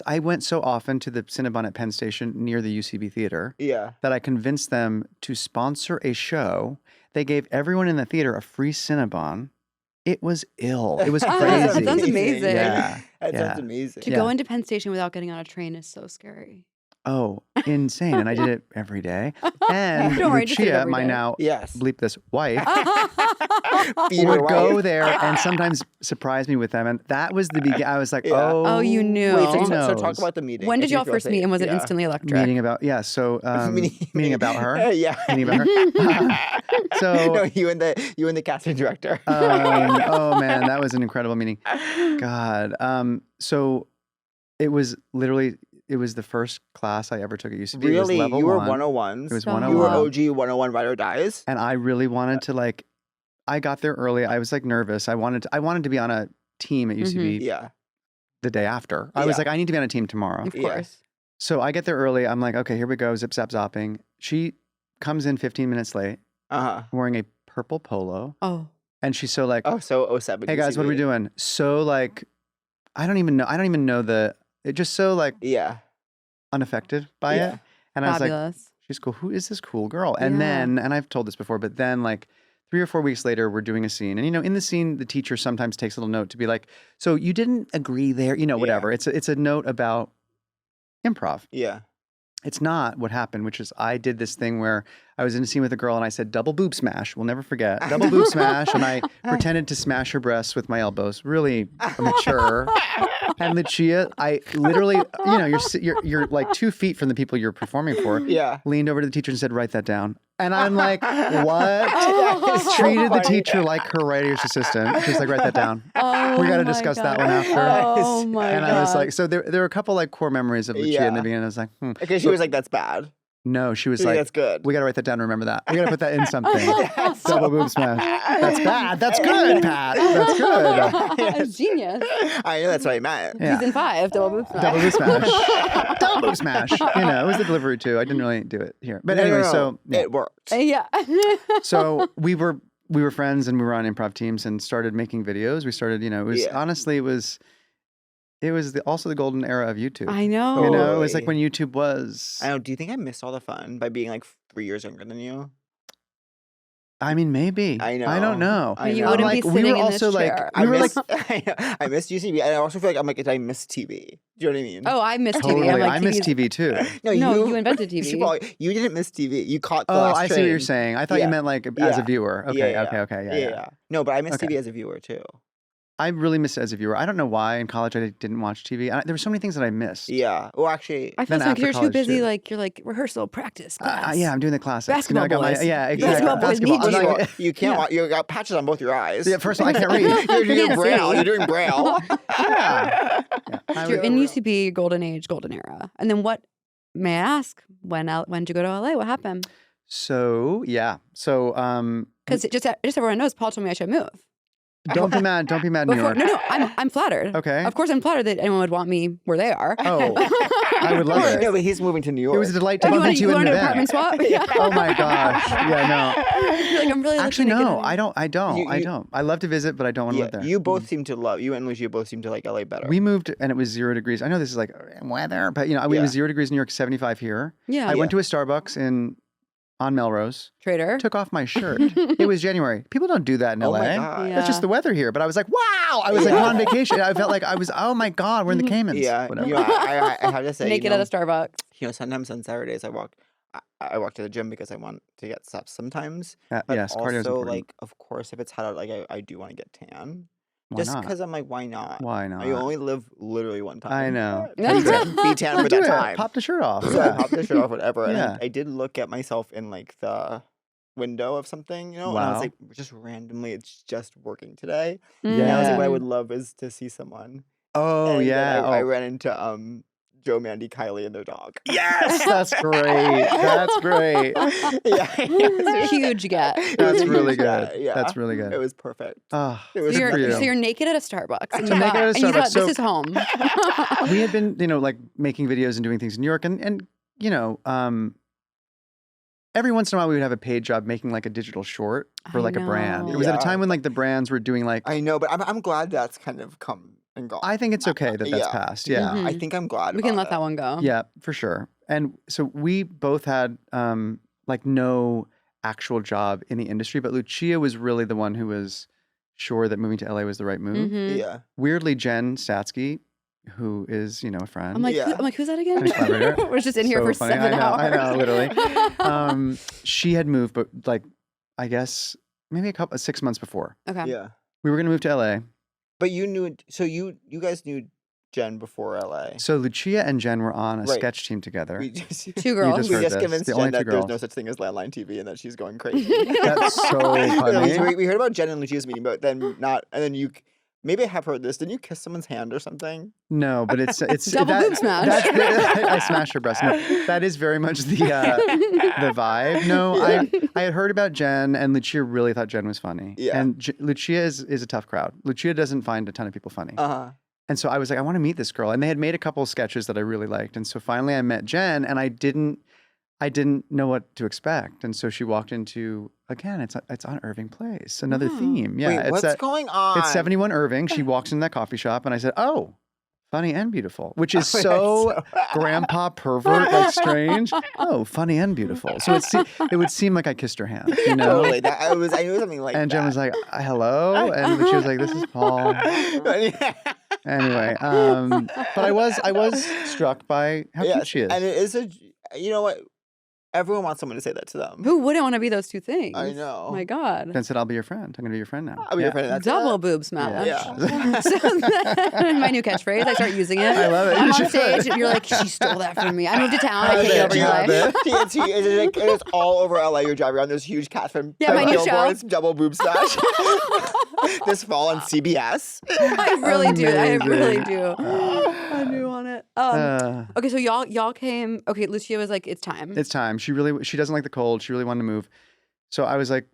I went so often to the Cinnabon at Penn Station near the UCB theater Yeah. that I convinced them to sponsor a show. They gave everyone in the theater a free Cinnabon. It was ill. It was Oh, crazy. that sounds amazing. Yeah. That Yeah. sounds amazing. To Yeah. go into Penn Station without getting on a train is so scary. Oh, insane. And I did it every day. And Don't worry, I just did it Lucia, every my day. now Yes. bleep this wife, Feed her would go wife. there and sometimes surprise me with them. And that was the beginning. I was like, Yeah. oh, Oh, you knew. Wait, who so talk knows? about the meeting. When if did you y'all feel first safe. meet and was it Yeah. instantly electric? Meeting about, yeah. So meeting about her. Yeah. Meeting about her. So, no, you and the casting director. oh man, that was an incredible meeting. God. So it was the first class I ever took at UCB. It was Really? level You were 1. 101s? It was So You were 101. OG 101 Ride or Dies? And I really wanted to I got there early. I was like nervous. I wanted to be on a team at UCB Yeah. the day after. I was Yeah. like, I need to be on a team tomorrow. Of Yeah. course. So I get there early. I'm like, okay, here we go. Zip, zap, zopping. She comes in 15 minutes late Uh-huh. wearing a purple polo. Oh. And she's so like, Oh, so 07. hey guys, what are we doing? So like, I don't even know it just so like Yeah. unaffected by Yeah. it. And I was like, Fabulous. she's cool. Who is this cool girl? And Yeah. then, and I've told this before, but then like 3 or 4 weeks later, we're doing a scene. And, in the scene, the teacher sometimes takes a little note to be like, so you didn't agree there, whatever. It's a note about improv. Yeah. It's not what happened, which is I did this thing where I was in a scene with a girl and I said, double boob smash. We'll never forget. Double boob smash. And I pretended to smash her breasts with my elbows. Really mature. And Lucia, I literally, you're like 2 feet from the people you're performing for. Yeah. Leaned over to the teacher and said, write that down. And I'm like, what? It's so Treated the funny. teacher like her writer's assistant. She's like, write that down. Oh, We got to my discuss that God. one after. Oh my And God. I was like, so there were a couple like core memories of Lucia in the Yeah. beginning. I was like, Okay, she was like, that's bad. no, she was She's like, like, that's good. we got to write that down and remember that. We got to put that in something. Double boob smash. That's bad. That's good, Pat. That's good. That's genius. I know that's what I meant. Yeah. Season 5, double boob smash. Double boob smash. Double boob smash. It was the delivery too. I didn't really do it here. But No, anyway, no. so yeah. It worked. Yeah. So we were friends and we were on improv teams and started making videos. We started, it was Yeah. honestly it was also the golden era of YouTube. I know. It was like when YouTube was. I know. Do you think I missed all the fun by being like 3 years younger than you? I mean, maybe. I know. I don't know. I You know. wouldn't like, be we sitting were in also this like, chair. we were like, I miss UCB, and I also feel like I'm like, did I miss TV? Do you know what I mean? Oh, I miss TV. totally. I'm like, I miss TV's TV too. No, you invented TV. Well, you didn't miss TV. You caught the Oh, last I see train. what you're saying. I thought Yeah. you meant like as a Yeah. viewer. Okay, okay. Yeah. No, but I miss Okay. TV as a viewer too. I really miss it as a viewer. I don't know why in college I didn't watch TV. There were so many things that I missed. Yeah. Well, actually, I feel Then like after you're too college, busy. too. Like you're like rehearsal, practice, class. Yeah, I'm doing the classics. Basketball I got boys. yeah, exactly. Basketball boys need I'm you. like- you can't watch. You got patches on both your eyes. yeah, first of all, I can't read. You're doing Can't braille. see. You're doing braille. yeah. I You're would- in UCB, golden age, golden era. And then what? May I ask when did you go to LA? What happened? So Because just everyone knows, Paul told me I should move. don't be mad. Don't be mad, New Before, York. no, I'm flattered. Okay. Of course, I'm flattered that anyone would want me where they are. Oh, I would love it. No, but he's moving to New York. It was a delight to Oh, bump into you you in want an an apartment event. swap? Yeah. Oh my gosh. Yeah, You're like, I'm really no. Actually, looking to no. get I don't. I You- don't. I love to visit, but I don't want to Yeah, live there. you both seem to love. You and Lucia both seem to like LA better. We moved and it was 0 degrees. I know this is like weather, but it Yeah. was 0 degrees in New York, 75 here. Yeah. I went to a Starbucks on Melrose, Trader. took off my shirt. It was January. People don't do that in oh LA. my god. Yeah. That's just the weather here. But I was like, wow. I was like on vacation. I felt like I was, oh my God, we're in the Caymans. Yeah. Whatever. You know, I have to say, Naked at a Starbucks. sometimes on Saturdays I walk to the gym because I want to get steps sometimes. But yes, cardio is also, important. like, of course, if it's hot out, like I do want to get tan. Why Just not? because I'm like, why not? Why not? You only live literally one time. I know. Be tan No, for do that it. time. Pop the shirt off. So I popped the shirt off, whatever. And Yeah. I did look at myself in like the window of something, and I was Wow. like, just randomly, it's just working today. Mm. And I was like, what I Yeah. would love is to see someone. Oh, And then yeah. I Oh. ran into Joe, Mandy, Kylie, and their dog. Yes, that's great. That's great. Yeah. Huge get. That's really good. Yeah. That's really good. It was perfect. Oh, It was So good for you're, you. so you're naked at a Starbucks. And So you naked thought, at a and you thought, Starbucks. this is home. We had been, like making videos and doing things in New York, and every once in a while we would have a paid job making like a digital short for I like a brand. It was at a know. time when like the brands were doing like. I know, but I'm glad that's kind of come and gone. I think it's okay that that's Yeah. passed. Yeah. Mhm. I think I'm glad. We can about let it. that one go. Yeah, for sure. And so we both had like no actual job in the industry, but Lucia was really the one who was sure that moving to LA was the right move. Mhm. Yeah. Weirdly, Jen Statsky, who is, a friend. I'm like, Yeah. who's that again? Nice collaborator. We're just in here So for funny. 7 hours. I know, literally. She had moved, but like, I guess maybe 6 months before. Okay. Yeah. We were going to move to LA. But you knew, so you guys knew Jen before LA. So Lucia and Jen were on a Right. sketch team together. We just, Two girls. just we heard just this. convinced The Jen only that two there's girls. no such thing as landline TV and that she's going crazy. That's so funny. We heard about Jen and Lucia's meeting, but then not, and then you, maybe I have heard this. Didn't you kiss someone's hand or something? No, but it's Double boob smash. I smashed her breast. No, that is very much the vibe. No, I had heard about Jen, and Lucia really thought Jen was funny. Yeah. And Lucia is a tough crowd. Lucia doesn't find a ton of people funny. Uh-huh. And so I was like, I want to meet this girl. And they had made a couple of sketches that I really liked. And so finally I met Jen, and I didn't know what to expect. And so she walked into, again, it's on Irving Place, another Oh. theme. Yeah, Wait, what's going on? it's 71 Irving. She walks in that coffee shop, and I said, oh, funny and beautiful, which is That's so grandpa pervert, like strange. Oh, funny and beautiful. So it would seem like I kissed her hand, Totally. I knew something like And that. Jen was like, hello? And she was like, this is Paul. Anyway, but I was struck by how cute she is. And it is you know what? Everyone wants someone to say that to them. Who wouldn't want to be those two things? I know. Oh my God. Then said, I'll be your friend. I'm going to be your friend now. I'll be your friend. That's Double it. boob smash. Yeah. So then, my new catchphrase, I start using it. I love it. I'm You on should. stage, and you're like, she stole that from me. I moved to town. I Have take it. over your Have life. it. It's all over LA. You're driving around. There's huge cats from Yeah, my new show. billboards, double boob smash. This fall on CBS. I really do. I really Amazing. do. I do want it. Okay, so y'all came. Okay, Lucia was like, it's time. It's time. She doesn't like the cold. She really wanted to move. So I was like,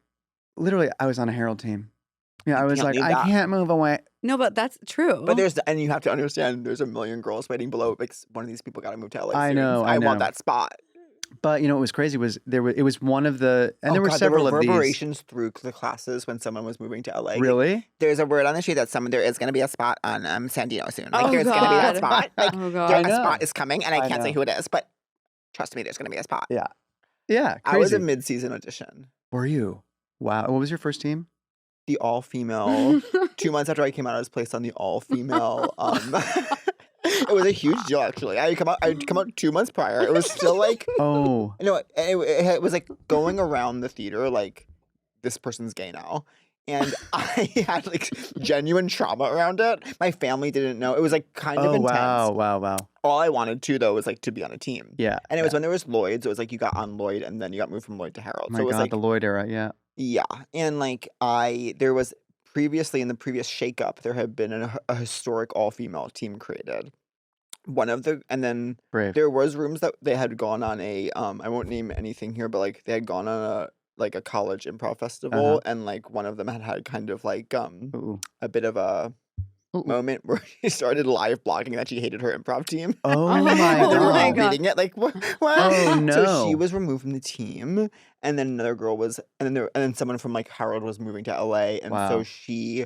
literally, I was on a Herald team. I was can't like, leave I that. can't move away. No, but that's true. But and you have to understand, there's a million girls waiting below. Like, one of these people got to move to LA. I soon. know, I I want know. that spot. But what was crazy was it was one of the, and there were God, several the of these. reverberations through the classes when someone was moving to LA. Really? There's a word on the street that there is going to be a spot on Sandino soon. Like, Oh, there's going to be that God. spot. Like, Oh, a God. know. spot is coming, and I I can't say know. who it is, but trust me, there's going to be a spot. Yeah. Yeah. I was Crazy. a mid-season audition. Were you? Wow. What was your first team? The all-female. 2 months after I came out, I was placed on the all-female. It was a huge deal, actually. I'd come out 2 months prior. It was still like, Oh. no, it was like going around the theater like, this person's gay now. And I had like genuine trauma around it. My family didn't know. It was like kind of intense. Wow. All I wanted to, though, was like to be on a team. Yeah. And it was when there was Lloyd's. It was like you got on Lloyd and then you got moved from Lloyd to Herald. My So it was God, like, the Lloyd era. Yeah. yeah. And like there was previously in the previous shakeup, there had been a historic all-female team created. And then Brave. there was rooms that they had gone on I won't name anything here, but like they had gone on a college improv festival, and like one of them had kind of like Ooh. a bit of a moment where she started live blogging that she hated her improv team. Oh my And they were all God. reading it like what? Oh So no. she was removed from the team, and then another girl was, and then someone from like Harold was moving to LA, and so Wow. she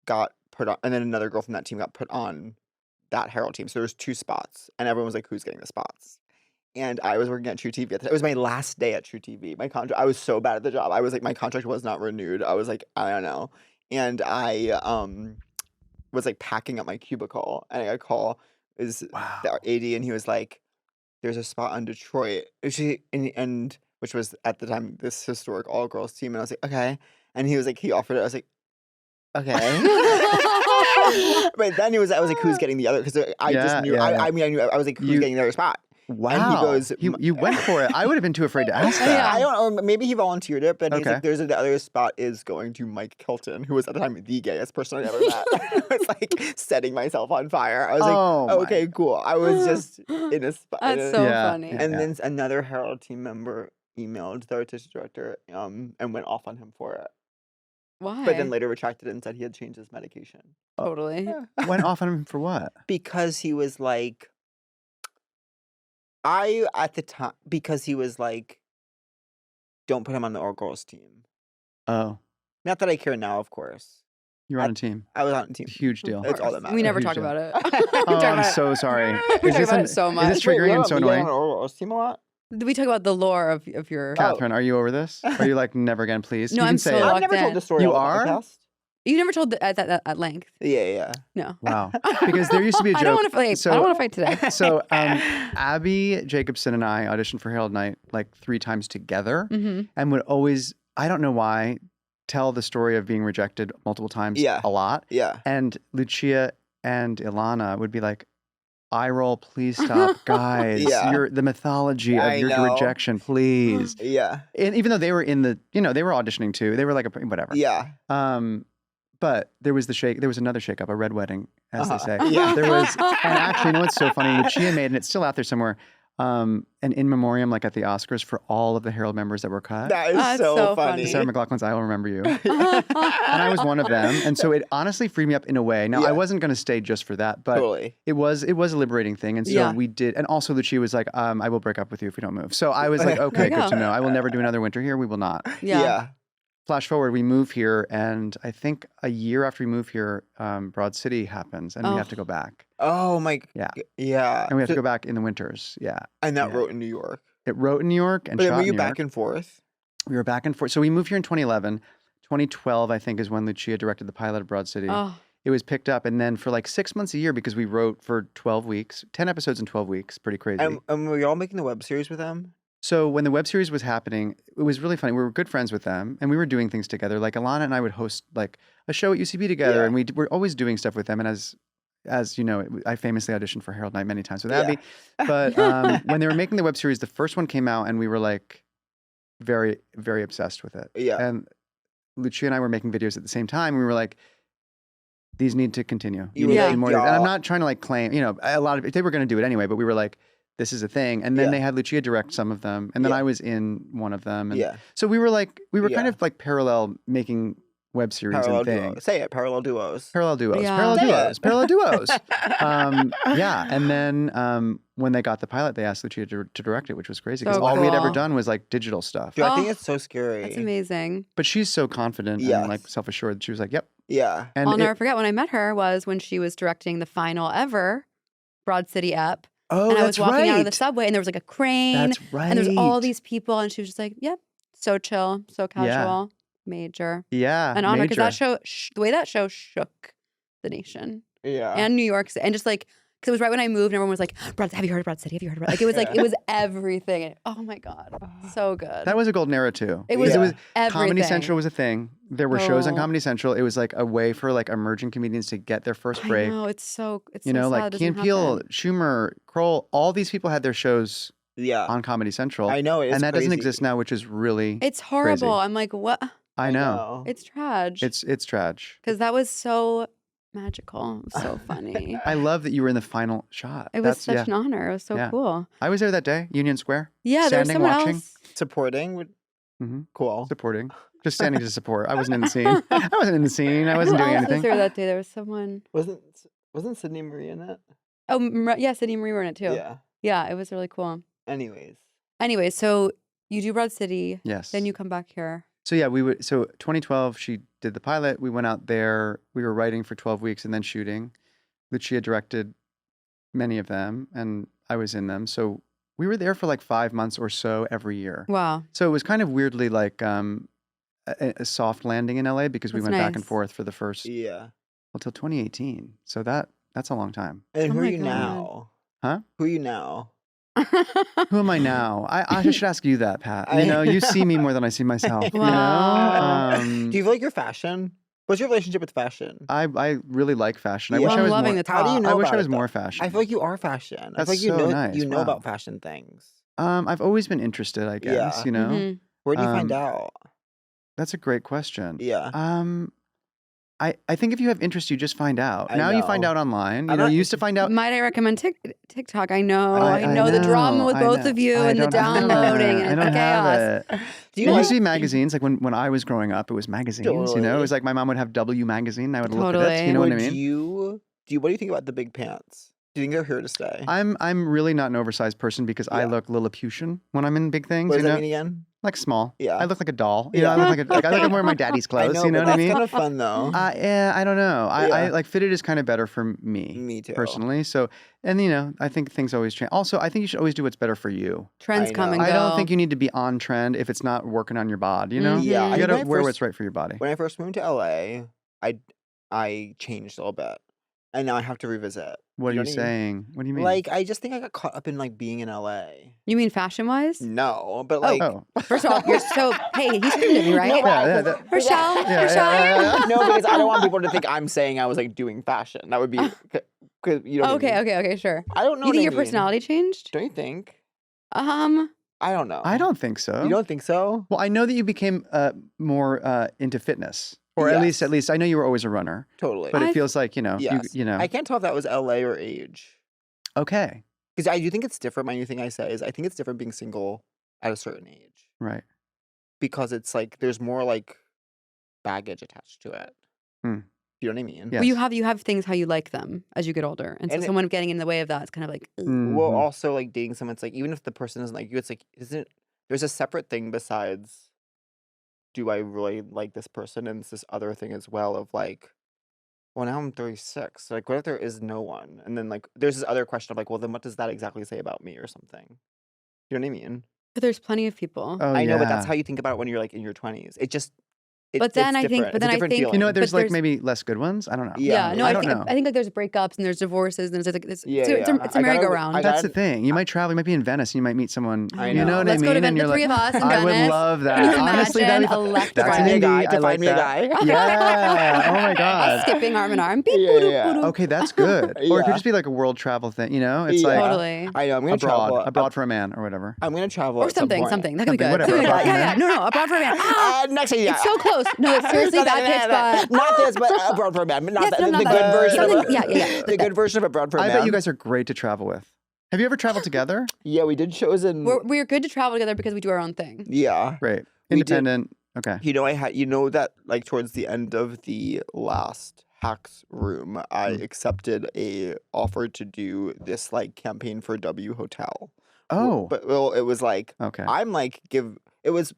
got put on, and then another girl from that team got put on that Harold team. So there's 2 spots, and everyone was like, "Who's getting the spots?" And I was working at True TV. It was my last day at True TV. My contract. I was so bad at the job. I was like, my contract was not renewed. I was like, I don't know. And I was like packing up my cubicle, and I got a call. Is Wow. the AD, and he was like, "There's a spot on Detroit." And which was at the time this historic all girls team, and I was like, "Okay." And he was like, he offered it. I was like, "Okay." But then I was like, "Who's getting the other?" Because I just knew. I knew. I was like, "Who's getting the other spot?" Wow. And he goes, you went for it. I would have been too afraid to ask that. I don't know. Maybe he volunteered it, but he's Okay. like, the other spot is going to Mike Kilton, who was at the time the gayest person I'd ever met. I was like setting myself on fire. I was Oh, like, okay, cool. I was just in a spot. That's so Yeah. funny. Yeah. And then another Herald team member emailed the artistic director and went off on him for it. Why? But then later retracted it and said he had changed his medication. Totally. Went off on him for what? Because he was like, because he was like, don't put him on the all girls team. Oh, Not that I care now, of course. you're on a team. I was on a team. Huge deal. That's all that matters. We never Huge talk deal. about it. Oh, I'm so sorry. We talk about it so Is much. this triggering and so We get on annoying? an all girls team a lot? We talk about the lore of your. Catherine, are you over this? Are you like never again, please? No, You can I'm say so it. locked I've never in. told this story You on the are? podcast. You never told at length. Yeah. No. Wow. Because there used to be a joke. I don't want to fight. So, I don't want to fight today. So Abby Jacobson and I auditioned for Herald Night like 3 times together, and would always, I don't know why, tell the story of being rejected multiple times a lot. Yeah. And Lucia and Ilana would be like, eye roll, please stop, guys. Yeah. The mythology of I your know. rejection, please. Yeah. And even though they were in the, they were auditioning too. They were like, whatever. Yeah. But there was another shakeup, a red wedding, as they say. Yeah. There was, and actually, you know what's so funny? Lucia made, and it's still out there somewhere, an in memoriam, like at the Oscars, for all of the Herald members that were cut. That is That's so so funny. funny. Sarah McLachlan's I Will Remember You. And I was one of them. And so it honestly freed me up in a way. Now, I wasn't going to stay just for that, but Totally. it was a liberating thing. And so we did. And also Lucia was like, I will break up with you if we don't move. So I was like, okay, good to know. I will never do another winter here. We will not. Yeah. Flash forward, we move here, and I think a year after we move here, Broad City happens, and we have to go back. Oh my. Yeah. Yeah. And we have to go back in the winters. Yeah. And that wrote in New York. It wrote in New York and But shot then were in you New back York. and forth? We were back and forth. So we moved here in 2011. 2012, I think, is when Lucia directed the pilot of Broad City. Oh. It was picked up, and then for like 6 months a year, because we wrote for 12 weeks, 10 episodes in 12 weeks, pretty crazy. And were y'all making the web series with them? So when the web series was happening, it was really funny. We were good friends with them, and we were doing things together. Like Ilana and I would host like a show at UCB together, and we're always doing stuff with them. And as you know, I famously auditioned for Herald Night many times with Abby. But when they were making the web series, the first one came out, and we were like very, very obsessed with it. Yeah. And Lucia and I were making videos at the same time. And we were like, these need to continue. You need were to like, do more. And I'm y'all- not trying to like claim, a lot of they were going to do it anyway, but we were like, this is a thing. And then Yeah. they had Lucia direct some of them. And then Yeah. I was in one of them. And Yeah. so we were kind Yeah. of like parallel making web series Parallel and duos. things. Say it. Parallel duos. Parallel duos. Yeah. Parallel Say duos. it. Parallel duos. Yeah. And then when they got the pilot, they asked Lucia to direct it, which was crazy because So all we had ever cool. done was like digital stuff. Dude, I think Oh, it's so scary. That's amazing. But she's so confident Yes. and like self-assured that she was like, yep. Yeah. And I'll it- never forget when I met her was when she was directing the final ever Broad City ep. oh, And I that's was walking out of the right. subway and there was like a crane That's right. and there was all these people and she was just like, yep, so chill, so casual. major. Yeah, An honor because major. that show, the way that show shook the nation Yeah. and New York, and just like because it was right when I moved, and everyone was like, "Have you heard of Broad City? Have you heard about?" Like it was like it was everything. And, oh my god, so good. That was a golden era too. It was Because everything. Comedy Central was a thing. There were shows on Oh. Comedy Central. It was like a way for like emerging comedians to get their first break. I know it's so You know, so sad like it Key and doesn't Peele, happen. Schumer, Kroll, all these people had their shows Yeah. on Comedy Central. I know. It's and that doesn't crazy. exist now, which is really It's horrible. crazy. I'm like, what? I know. It's trash. It's trage. Because that was so magical, so funny. I love that you were in the final shot. It was That's, such an honor. It was so Yeah. cool. I was there that day, Union Square. Yeah, there was Standing, someone watching. else. Supporting would hmm cool. Supporting. Just standing to support. I wasn't in the scene. I wasn't in the scene. I wasn't Who doing else was anything. there that day? There was someone. Wasn't Sydney Marie in it? Oh, yeah, Sydney Marie were in it too. Yeah. Yeah, it was really cool. Anyways. Anyway, so you do Broad City, Yes. then you come back here. So yeah, we would. So 2012, she did the pilot. We went out there. We were writing for 12 weeks and then shooting. Lucia directed many of them, and I was in them. So we were there for like 5 months or so every year. Wow. So it was kind of weirdly like a soft landing in LA because we That's went back and nice. forth for the first Yeah. until 2018. So that's a long time. And Oh who are my you God. now? Huh? Who are you now? Who am I now? I should ask you that, Pat. I- You know, you see me more than I see myself. Wow. You know? Do you feel like your fashion? What's your relationship with fashion? I really like fashion. I Yeah. wish I'm I was loving more. the How do you top. know I wish about I was it, though? more fashion. I feel like you are fashion. I That's feel like you so know nice. you know Wow. about fashion things. I've always been interested, I guess. Yeah. You know, Mhm. Where do you find Um, out? that's a great question. Yeah. I think if you have interest, you just find out. I Now you find know. out online. You I'm know, not- you used to find out. Might I recommend TikTok? I know. I I know the drama with I both know. of you I and the don't have it. downloading I and don't the chaos. have it. Do you It know? used to be magazines. Like when I was growing up, it was magazines. You know, it Totally. was like my mom would have W magazine. And I would look at it. Totally. You know what I Would mean? What do you think about the big pants? Do you think they're here to stay? I'm really not an oversized person because I Yeah. look Lilliputian when I'm in big things. What does you that know, mean again? like small. Yeah. I look like a doll. You know, I Yeah. look like I look like I'm wearing my daddy's clothes. I know, you know but what I that's mean? kind of fun though. Yeah, I don't know. I Yeah. like fitted is kind of better for me. Me too. Personally. So, and you know, I think things always change. Also, I think you should always do what's better for you. Trends I come know. and go. I don't think you need to be on trend if it's not working on your bod. You know, Yeah, Mhm. I you think gotta when I wear first- what's right for your body. When I first moved to LA, I changed a little bit, and now I have to revisit. What are know you what I mean? saying? What do you mean? Like, I just think I got caught up in like being in LA. You mean fashion wise? No, but like, oh, First of all, you're so. Hey, he screamed at me, right? No, yeah, that- Rochelle, yeah, Rochelle. yeah. no, because I don't want people to think I'm saying I was like doing fashion. That would be, cause you know. Okay, okay, sure. I don't know. You what think I your mean. personality changed? Don't you think? I I don't know. I don't think so. You don't think so? Well, I know that you became more into fitness, or Yes. at least I know you were always a runner. Totally. But I- it feels like Yes. you know. I can't tell if that was LA or age. Okay, Because I do think it's different. My new thing I say is I think it's different being single at a certain age right. because it's like there's more like baggage attached to it. Hmm. You know what I mean? Yeah. Well, Yes. you have things how you like them as you get older, and so And it- someone getting in the way of that is kind of like. ugh. Well, Mhm. also like dating someone, it's like even if the person isn't like you, it's like isn't there's a separate thing besides do I really like this person, and it's this other thing as well of like, well, now I'm 36. Like, what if there is no one? And then like there's this other question of like, well, then what does that exactly say about me or something? You know what I mean? But there's plenty of people. Oh, I know, but that's yeah. how you think about it when you're like in your 20s. It just But then it's I think- different. but It's a then I different think- You know, feeling. what, there's But like there's- maybe less good ones. I don't know. Yeah, no, I I don't think know. I think like there's breakups and there's divorces and there's like it's Yeah, it's, yeah. it's a I gotta- merry-go-round. I That's gotta- the thing. You might travel. You might be in Venice. And you might meet someone. I You know. know what Let's I mean? go to And Venice. you're The three like, of us in I would Venice. love that. Can you Honestly, imagine? that'd be fun. Electric. That's Find an me a indie. guy, I to like find me a that. guy. Yeah. Oh my god. Skipping arm in arm. Beep, Yeah, boo-doo, yeah. boo-doo. Okay, that's good. Or it Yeah. could just be like a world travel thing. You know, it's Yeah. like Totally. I know. I'm gonna travel. abroad for a man or whatever. I'm gonna travel Or at some something. point. That could be Something, good. whatever, Something like abroad that. for Yeah. No, abroad for a man. Ah! Next thing, yeah. It's so close. No, it's seriously No, bad pitch, but not this, but abroad for a man. Not Yes, that, no, the not good that. version. Something- of, yeah. The good version of abroad for a I man. bet you guys are great to travel with. Have you ever traveled together? Yeah, we did shows in. we're good to travel together because we do our own thing. Yeah. Great. We did. Independent. Okay. I had. That like towards the end of the last Hacks room, I accepted a offer to do this like campaign for W Hotel. Oh. But it was like Okay. I'm like it was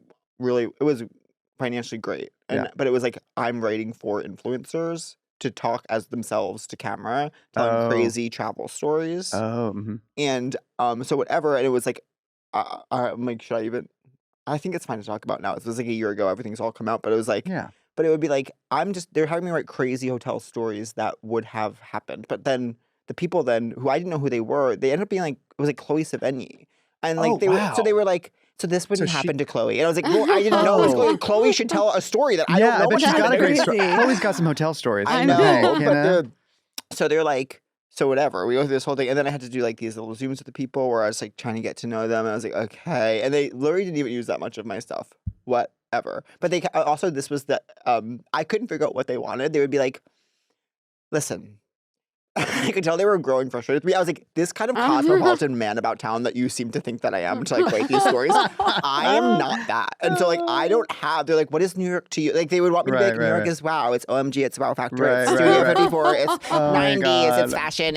financially great. And Yeah. but it was like I'm writing for influencers to talk as themselves to camera, telling Oh. crazy travel stories. Oh. Mhm. And so whatever, and it was like I'm like, should I even I think it's fine to talk about now. It was like a year ago. Everything's all come out, but it was like, Yeah. but it would be like, they're having me write crazy hotel stories that would have happened. But then the people then, who I didn't know who they were, they ended up being like, it was like Chloe Sevigny. And like, Oh, they were like, so this wouldn't So she- happen to Chloe. And I was like, well, I didn't know it was Chloe. Chloe should tell a story that I don't know. I bet what she's got a happened. great story. Crazy. Chloe's got some hotel stories. I you know, think, you but know? they're like, so whatever. We go through this whole thing, and then I had to do like these little Zooms with the people where I was like trying to get to know them. And I was like, okay. And they literally didn't even use that much of my stuff, whatever. But they also, this was the I couldn't figure out what they wanted. They would be like, listen. I could tell they were growing frustrated with me. I was like, this kind of cosmopolitan man about town that you seem to think that I am to like write these stories. I am not that. And so like I don't have, they're like, what is New York to you? Like they would want me to be like, New York is wow, it's OMG, it's Wow Factor, it's Studio 54, it's Oh my 90s, God.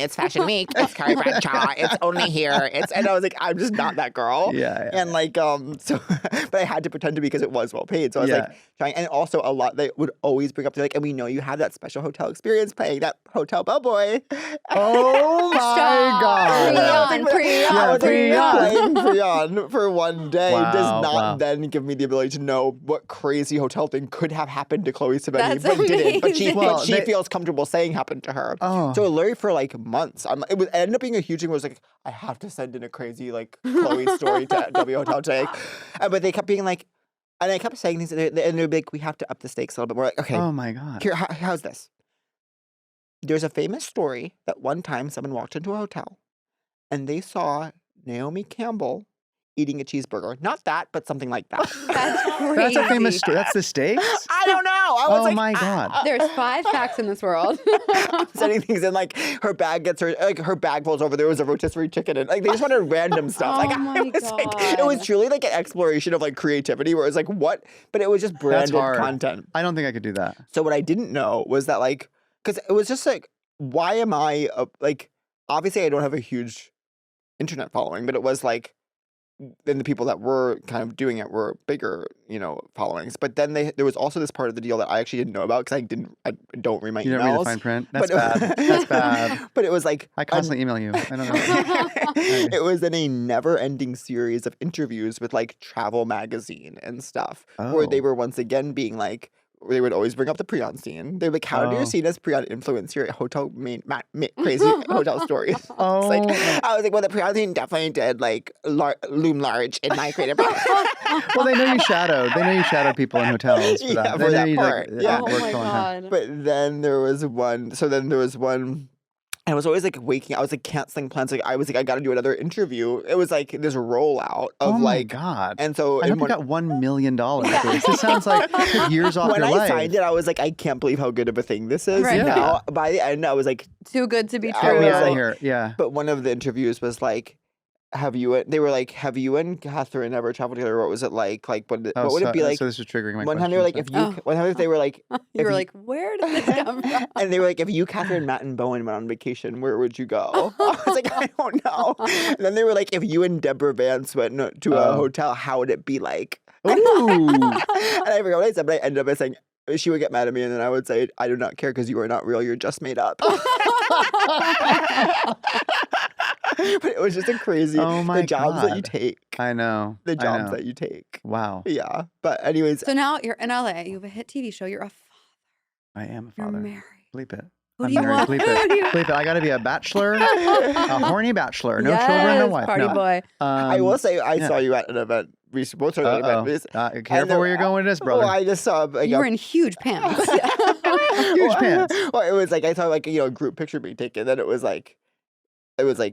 it's Fashion Week, it's Carrie Bradshaw, it's only here. And I was like, I'm just not that girl. Yeah. And like, so, but I had to pretend to be because it was well paid. So I was like trying, and also a lot, they would always bring up, they're like, and we know you have that special hotel experience playing that hotel bellboy. Oh my God. Pre-on for one day does not Wow. then give me the ability to know what crazy hotel thing could have happened to Chloe Sevigny, That's but didn't. But amazing. Well, she feels comfortable saying happened to her. Oh. So literally for like months, it ended up being a huge thing. Where it was like, I have to send in a crazy like Chloe story to W Hotel today, but they kept being like, and I kept saying things, and they'd be like, we have to up the stakes a little bit more. Like, okay, Oh my God. here, how's this? There's a famous story that one time someone walked into a hotel and they saw Naomi Campbell eating a cheeseburger. Not that, but something like that. That's crazy. That's a famous story. That's the stakes? I don't know. I was Oh like, my God. There's 5 facts in this world. I'm sending things in, like her bag her bag falls over. There was a rotisserie chicken, and like they just wanted random stuff. Like Oh my it was God. truly like an exploration of like creativity, where it's like what, but it was just branded hard. content. I don't think I could do that. So what I didn't know was that like, because it was just like, why am I like? Obviously, I don't have a huge internet following, but it was like, then the people that were kind of doing it were bigger, followings. But then there was also this part of the deal that I actually didn't know about because I don't read my You emails. don't read the fine print? That's But- bad. That's bad. But it was like I constantly email you. I don't know. it was in a never-ending series of interviews with like Travel Magazine and stuff, where they Oh. were once again being like, they would always bring up the pre-on scene. They're like, how do you Oh. see as pre-on influence your hotel crazy hotel stories? Oh. It's like, I was like, well, the pre-on scene definitely did like loom large in my creative. Well, they know you shadowed. They know you shadowed people in hotels for Yeah, that. for They know that you, part. like, Yeah. Oh worked my on her. God. But then there was one. So then there was one. I was always like waking. I was like canceling plans. Like I was like, I got to do another interview. It was like this rollout of Oh my like. God. And so I hope you got $1 million for this. This sounds like took years off when your I life. signed it, I was like, I can't believe how good of a thing this is. Right. And Yeah. now by the end, I was like, Too good to be I Get true. me was out of like- here. Yeah. but one of the interviews was like, they were like, have you and Catherine ever traveled together? What was it like? Like, what would it be like? So this is triggering my One question. time they were like, if you, Oh. one time they were like, You if were like, where did this come from? and they were like, if you, Catherine, Matt, and Bowen went on vacation, where would you go? I was like, I don't know. And then they were like, if you and Deborah Vance went to a Oh. hotel, how would it be like? Ooh. And I forgot what I said, but I ended up by saying, she would get mad at me, and then I would say, I do not care because you are not real, you're just made up. But it was just a crazy, Oh my the jobs that you God. take. I know. The I jobs know. that you take. Wow. Yeah. But anyways, So now you're in LA. You have a hit TV show. You're a I am a you're father. married. Bleep it. Who I'm do you married. want? Bleep Who do you- it. Bleep it. I got to be a bachelor, a horny bachelor. No children, no Yes, wife. Party no. boy. I will say I yeah. saw you at an event. We both saw you at an Uh-oh. event. Careful there- where you're going with this, brother. Well, I just saw like You a were in huge pants. Huge pants. Well, it was like I saw like a group picture being taken. Then it was like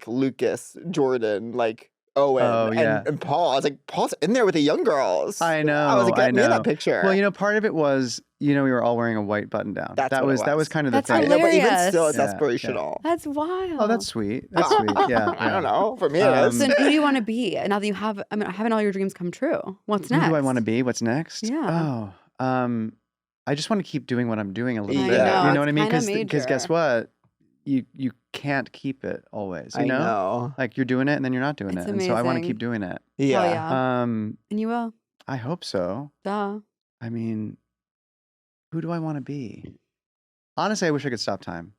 Lucas, Jordan, like Owen, Oh, yeah. and Paul. I was like, Paul's in there with the young girls. I know. I was like, I get me in know. that picture. Well, part of it was, we were all wearing a white button down. That's that what was it that was. was kind of That's the thing. I know, but even hilarious. still, it's Yeah, yeah. aspirational. That's wild. Oh, that's sweet. That's sweet. Yeah. I don't yeah. know. For me, it is. So who do you want to be now that you have? I mean, having all your dreams come true. What's next? Who do I want to be? What's next? Yeah. Oh, I just want to keep doing what I'm doing a little I bit. know, You know what I it's mean? kinda Because guess major. what? You can't keep it always. You I know. Like you're doing it and then you're not doing It's it. And so I want to amazing. keep doing it. Yeah. Hell yeah. Um, And you will. I hope so. Duh. I mean, who do I want to be? Honestly, I wish I could stop time.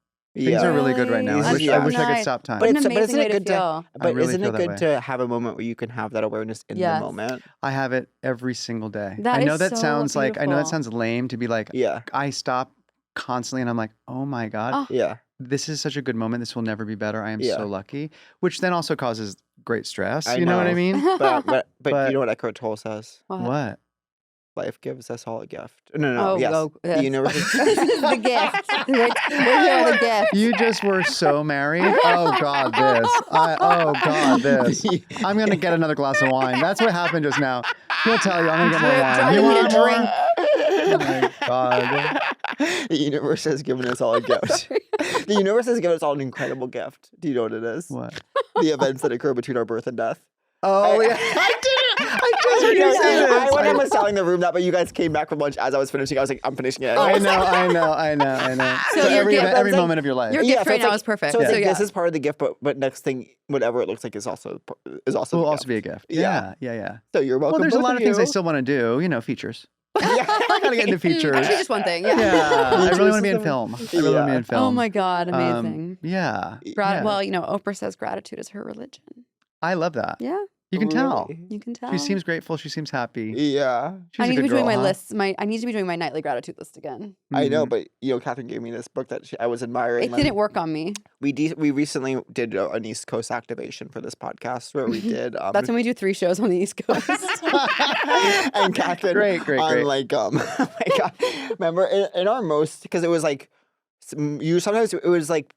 Things are really good right now. I Yeah. wish I could Nice. stop time. What an But amazing isn't way it to good to? feel. But really isn't feel it that good way. to have a moment where you can have that awareness in Yes. the moment? I have it every single day. That I know is that so sounds like I know that beautiful. sounds lame to be like Yeah. I stop constantly and I'm like, oh my God, Oh. Yeah. this is such a good moment. This will never be better. I am Yeah. so lucky. Which then also causes great stress. I You know what I know. mean? But But- you know what Eckhart Tolle says? What? Life gives us all a gift. No. Oh, Yes. oh, The yes. universe. This is the gift. We're here with a gift. You just were so married. Oh God, this. Oh God, this. I'm gonna get another glass of wine. That's what happened just now. He'll tell you. I'm gonna get more wine. Driving You me to want more? drink. Oh my God. The universe has given us all a gift. The universe has given us all an incredible gift. Do you know what it is? What? The events that occur between our birth and death. Oh yeah. I did it. I just heard you say I this. went and was telling the room that, but you guys came back from lunch as I was finishing. I was like, I'm finishing it. I anyways. know. So your every gift- every that's like- moment of your life. Your Yeah, gift so right it's now like- is perfect. So it's like yeah. this is part of the gift, but next thing, whatever it looks like, is also Will the also gift. be a gift. Yeah. Yeah. So you're welcome. Well, there's a both lot of things I you. still want to do. You know, features. Yeah. I gotta get into features. Actually, just one thing. Yeah. Yeah, I really want to be in Features. film. I really want to be in film. Oh my God, amazing. Yeah. Well, you know, Oprah says gratitude is her religion. I love that. Yeah, You can tell. Really? you can tell. She seems grateful. She seems happy. Yeah. She's I a need to good be doing girl, my huh? lists. I need to be doing my nightly gratitude list again. I know, Mhm. but you know, Catherine gave me this book that I was admiring. It didn't work on me. We recently did an East Coast activation for this podcast where we did. That's when we do 3 shows on the East Coast. and Catherine Great. on like oh my God, remember in our most, because it was like sometimes it was like,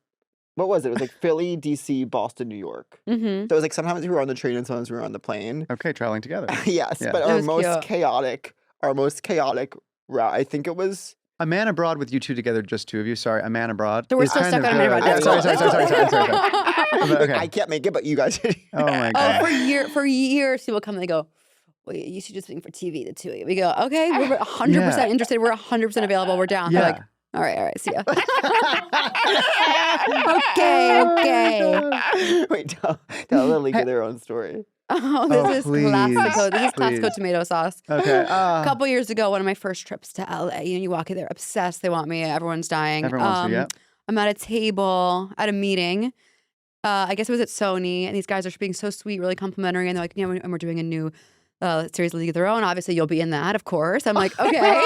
what was it? It was like Philly, DC, Boston, New York. Mm-hmm. So it was like sometimes we were on the train and sometimes we were on the plane. Okay, traveling together. Yes, Yeah. but It was our most chaotic route, I think it was. A Man Abroad with you two together, just two of you. Sorry, A Man Abroad. So we're is still kind stuck of on A Man good. Abroad. Yeah, That's sorry. cool. But okay. I can't make it, but you guys did. Oh my Oh, God. for years, people come and they go, well, you should just sing for TV, the two of you. We go, okay, we're 100% interested. We're 100% available. We're down. They're Yeah. like, all right, see ya. Okay. Wait, tell Lily their own story. Oh, this is please, classico. This is classico please. tomato sauce. Okay. A couple years ago, one of my first trips to LA, you walk in there obsessed. They want me. Everyone's dying. Everyone wants to, yeah. I'm at a table at a meeting. I guess it was at Sony, and these guys are being so sweet, really complimentary, and they're like, and we're doing a new series, League of Their Own. Obviously, you'll be in that, of course. I'm like, okay.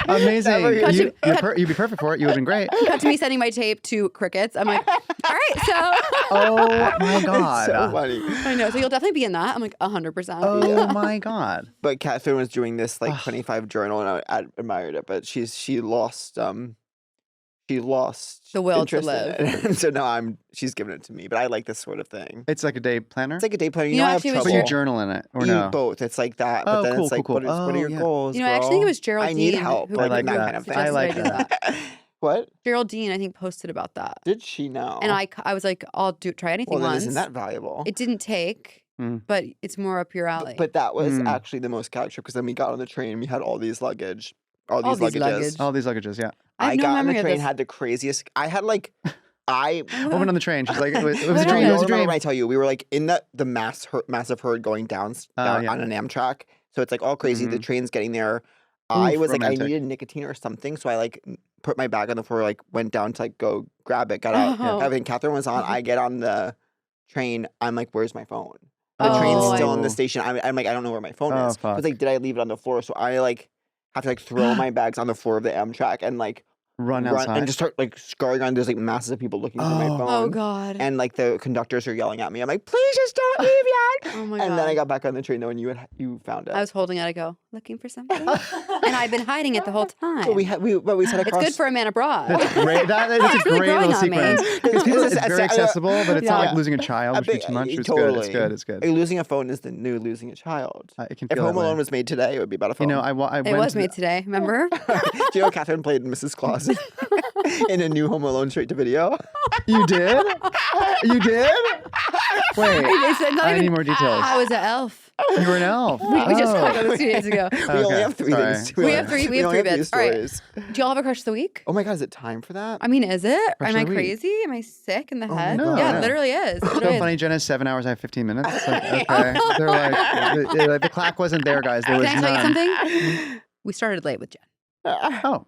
Amazing. Cut You'd be perfect for it. You would have been great. Cut to me sending my tape to crickets. I'm like, all right, so. Oh my God. It's so funny. I know. So you'll definitely be in that. I'm like, 100%. Oh my God. But Catherine was doing this like 25 journal, and I admired it. But she lost the will to interest in live. it. And so now she's giving it to me. But I like this sort of thing. It's like a day planner. It's like a day planner. You You know, know, I have actually, it was But trouble. you journal in it, or You no? both. It's like that. Oh, But then cool, it's like, cool, cool. what are your Oh, yeah. goals? You know, I actually think it was Geraldine. I need help. who I like that that. kind of thing. I like suggested I did that. What? Geraldine, I think, posted about that. Did she know? And I was like, I'll try anything Well, then once. isn't that valuable? It didn't take, Mm. but it's more up your alley. But that was Mm. actually the most chaotic because then we got on the train and we had all these luggage. All All these these luggages. luggage. All these luggages, yeah. I have I no got on memory the of train, this. had the craziest. I had like, I. Woman on the train. She's like, it was a What dream. It was You a remember dream. when I tell you we were like in the massive herd going down Yeah. on an Amtrak, so it's like all crazy. The Mhm. train's getting there. I Oof, was like, romantic. I needed nicotine or something, so I like put my bag on the floor, like went down to like go grab it, got out. Oh. Everything. Catherine was on. I get on the train. I'm like, where's my phone? The Oh, train's I- still in the station. I'm like, I don't know where my phone Oh, is. I fuck. was like, did I leave it on the floor? So I like have to like throw my bags on the floor of the Amtrak and like Run outside. and just start like scurrying around. There's like masses of people looking for my Oh. phone. Oh, God. And like the conductors are yelling at me. I'm like, please just don't leave yet. Oh, my God. And then I got back on the train though, and you found it. I was holding it. I go, looking for something? and I've been hiding it the whole time. But we said it's across. good for a man abroad. That's great. That's a It's really great growing little on me. sequence. Because Because it's very accessible, but it's not like Yeah. losing a child, I which would be think- too much. It's totally. good. It's good. It's good. Losing a phone is the new losing a child. It can If feel Home that way. Alone was made today, it would be about a phone. You know, I It went was to made today, remember? Do you know Catherine played Mrs. Claus in a new Home Alone straight to video? You did? You did? Wait, It's not I even- need more details. I was an elf. You were an elf. We just Oh. talked about this 2 days ago. We only Okay, have three sorry. things. We have three only bits. All right. stories. Do y'all have a crush of the week? Oh my God, is it time for that? I mean, is it? Crush Am I of the week. crazy? Am I sick in the my head? God. Yeah, No. it literally is. It So literally is. funny, Jen has 7 hours. I have 15 minutes. It's like, okay. They're like, the clack wasn't there, guys. There was Can I tell you none. something? We started late with Jen. Oh,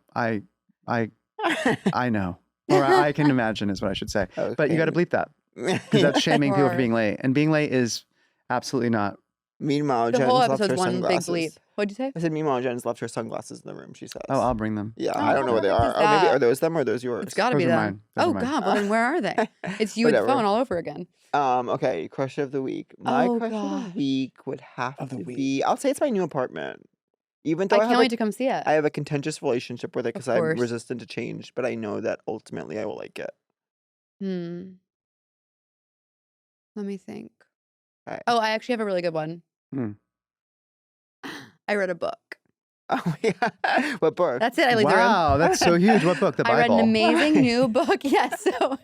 I know. Or I can imagine is what I should say. But you got to bleep that because that's shaming people for being late. And being late is absolutely not. Meanwhile, The Jen's whole left episode's her one big sunglasses. bleep. What'd you say? I said, meanwhile, Jen's left her sunglasses in the room, she says. Oh, I'll bring them. Yeah, Oh, I don't know where they how are. perfect is Or maybe that? are those them or are those yours? It's got to Those be are them. mine. Those Oh are mine. God, well then where are they? It's you with the Whatever. phone all over again. Okay, crush of the week. My Oh, crush of gosh. the week would have Of the to week. be. I'll say it's my new apartment. Even though I I, can't have wait to come see it. I have a contentious relationship with it because I'm course. resistant to change, but I know that ultimately I will like it. Let me think. Okay. Oh, I actually have a really good one. Hmm. I read a book. Oh my god, what book? That's it. I leave the room. Wow, that's so huge. What book? The Bible. I read an amazing new book. Yes, so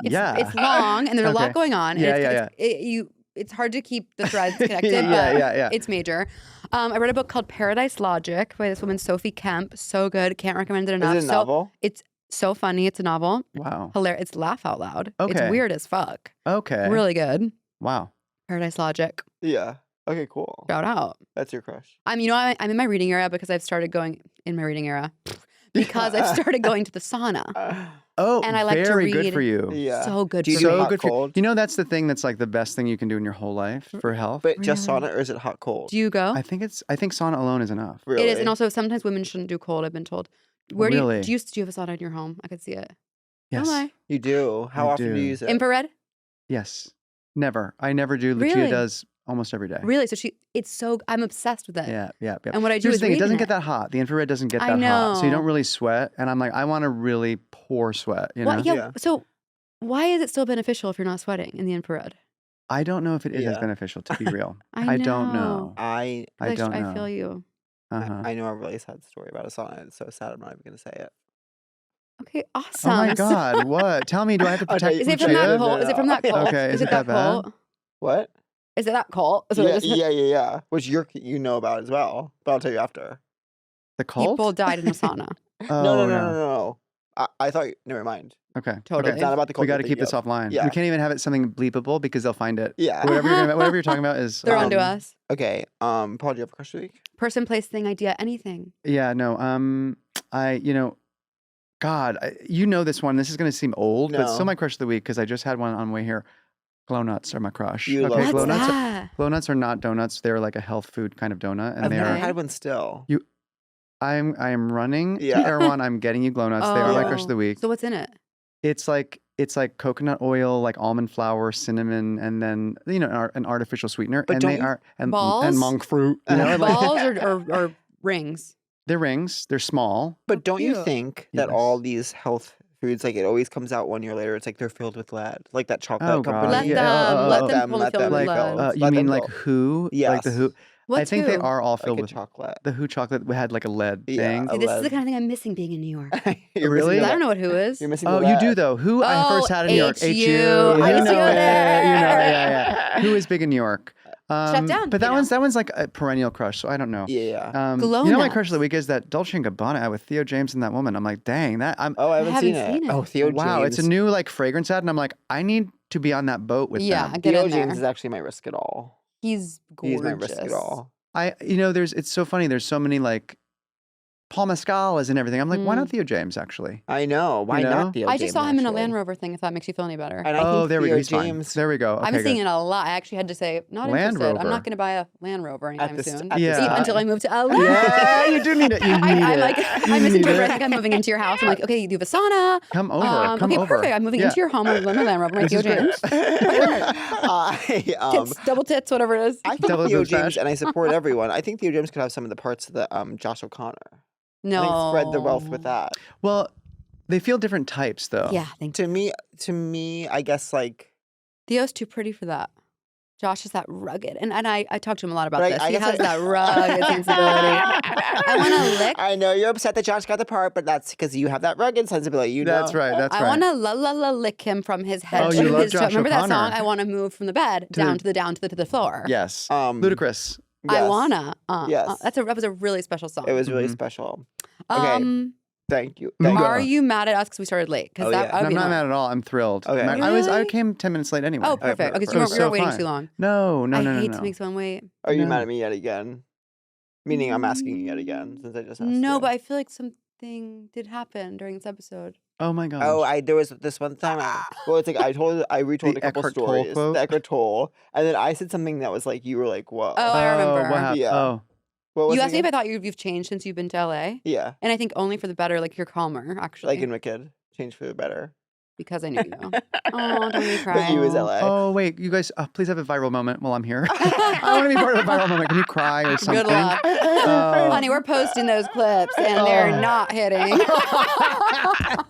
it's long and there's a lot Okay. going on. Yeah, And it's hard to keep the threads connected, Yeah, but yeah. it's major. I read a book called Paradise Logic by this woman Sophie Kemp. So good. Can't recommend it enough. Is it a novel? It's so funny. It's a novel. Wow. Hilarious. It's laugh out loud. It's Okay. weird as fuck. Okay. Really good. Wow. Paradise Logic. Yeah. Okay, cool. Shout out. That's your crush. I'm in my reading era because I've started going in my reading era because I've started going to the sauna. Oh, And I like to very good read. for you. Yeah. So good Do you for do me. So hot, good for you. cold? You know, that's the thing that's like the best thing you can do in your whole life for health. But just Really? sauna or is it hot cold? Do you go? I think sauna alone is enough. Really? It is, and also sometimes women shouldn't do cold. I've been told. Where do Really? you have a sauna in your home? I could see it. Yes. Oh my. You do. How I often do do. you use it? Infrared? Yes. Never. I never do. Lucia Really? does almost every day. Really? So I'm obsessed with it. Yeah. And what I do Here's is the thing, read it doesn't in get it. that hot. The infrared doesn't get I that hot. So you don't know. really sweat. And I'm like, I want to really pour sweat, you know? Well, yeah. Yeah. So why is it still beneficial if you're not sweating in the infrared? I don't know if it is as Yeah. beneficial, to be real. I don't know. know. I I don't know. I feel you. Uh-huh. I know a really sad story about a sauna. It's so sad. I'm not even going to say it. Okay, awesome. Oh my God. What? Tell me, do I have to Oh, no, protect Is it from Lucia? that No, cult? Is it from that no. cult? Okay, Is it that bad? cult? What? Is it that cult? So Yeah. Which you know about as well. But I'll tell you after. The cult? People died in a sauna. Oh, No. I thought. Never mind. Okay. Totally. Okay. It's not about the cult. We got to you're keep this thinking of. offline. Yeah. We can't even have it something bleepable because they'll find it. Yeah. Whatever you're talking about is. They're onto Um, us. Okay. Paul, do you have a crush of the week? Person, place, thing, idea, anything. Yeah. No. God, you know this one. This is going to seem old, but No. still my crush of the week because I just had one on the way here. Glow nuts are my crush. You love okay, glow What's glow nuts. that? Glow nuts are not donuts. They're like a health food kind of donut, and I've they never are. Okay. had one still. I am running to Yeah. Erewhon. I'm getting you glow nuts. They are my crush of the week. So what's in it? It's like coconut oil, like almond flour, cinnamon, and then an artificial sweetener. But and don't they you- are and Balls? monk fruit. You know, and like, Balls or rings? they're rings. They're small. But don't you cute. think that all Yes. these health foods, like it always comes out 1 year later, it's like they're filled with lead, like that chocolate Oh, company? God. Let Yeah. them let them fully let fill them with Like lead. go. you Let mean them like go. Who? Like Yes. the Who? What's I think they who? are all Like filled a with chocolate. the Who chocolate. We had like a lead Yeah, thing. a See, this is lead. the kind of thing I'm missing being in New York. You're Really? missing I the don't know lead. what who is. You're missing the Oh, you do lead. though. Who I Oh, first had in New York. HU. HU. I You used to know go it. there. You know, yeah. Who is big in New York? Shut down, But you know. that one's like a perennial crush. So I don't know. Yeah. Glow You know, my nuts. crush of the week is that Dolce and Gabbana ad with Theo James and that woman. I'm like, dang, that I'm. Oh, I haven't, haven't seen, seen it. it. Oh, Theo Wow, James. it's a new like fragrance ad, and I'm like, I need to be on that boat with Yeah, them. get Theo in there. James is actually my risk at all. He's gorgeous. He's my risk at all. It's so funny. There's so many like Paul Mescal is in everything. I'm like, why not Theo James actually? I know. Why You know? not Theo I James? just saw him in a actually? Land Rover thing. If that makes you feel any better. And I Oh, think there we go. Theo He's fine. James. There we go. Okay, I've been seeing good. it a lot. I actually had to say, not Land interested. I'm Rover. not going to buy a Land Rover anytime this- soon. at this Yeah. Until I move to LA. Yeah, you do need it. You need I'm it. like, You I need misinterpret. I it. think I'm moving into your house. I'm like, okay, you have a sauna. Come over. Come okay, over. perfect. I'm moving Yeah. into your home. I'm living in Land Rover. My This Theo is great. James. I Double tits, whatever it is. I think Double Theo boob James, smash. and I support everyone. I think Theo James could have some of the parts of the Josh O'Connor. No. I think spread the wealth with that. Well, they feel different types though. Yeah, thank you. To me, I guess like Theo's too pretty for that. Josh is that rugged. And I talked to him a lot about But this. I He guess has I- that rugged sensibility. I want to lick. I know you're upset that Josh got the part, but that's because you have that rugged sensibility. You know. That's right. That's I right. want to lick him from his head Oh, to you love his toe. Josh Remember that O'Connor. song? I want to move from the bed down to the floor. Yes. Um, Ludicrous. I yes. wanna. Yes. That was a really special song. It was really Mhm. special. Okay. Thank you. You go. Are you mad at us because we started late? Because Oh, that yeah. I would No, I'm be not annoyed. mad at all. I'm thrilled. Okay. I Really? came 10 minutes late anyway. Oh, perfect. Okay, so It you was weren't so waiting fine. too long. No. I hate to make someone wait. Are you No. mad at me yet again? Meaning I'm asking you yet again since I just asked No, you. but I feel like something did happen during this episode. Oh my gosh. Oh, there was this one time. It's like I retold The a couple Eckhart Tolle stories. quote? The Eckhart Tolle, and then I said something that was like, you were like, whoa. Oh, I remember. What happened? Yeah. Oh. What was You it asked me if I again? thought you've changed since you've been to LA. Yeah, And I think only for the better, like you're calmer, actually. like in Wicked, change for the better. because I knew you. Oh, don't make me cry. But you was LA. Oh, wait. You guys, please have a viral moment while I'm here. I want to be part of the viral moment. Can you cry or something? Good luck. Oh. Honey, we're posting those clips and they're not hitting. I'll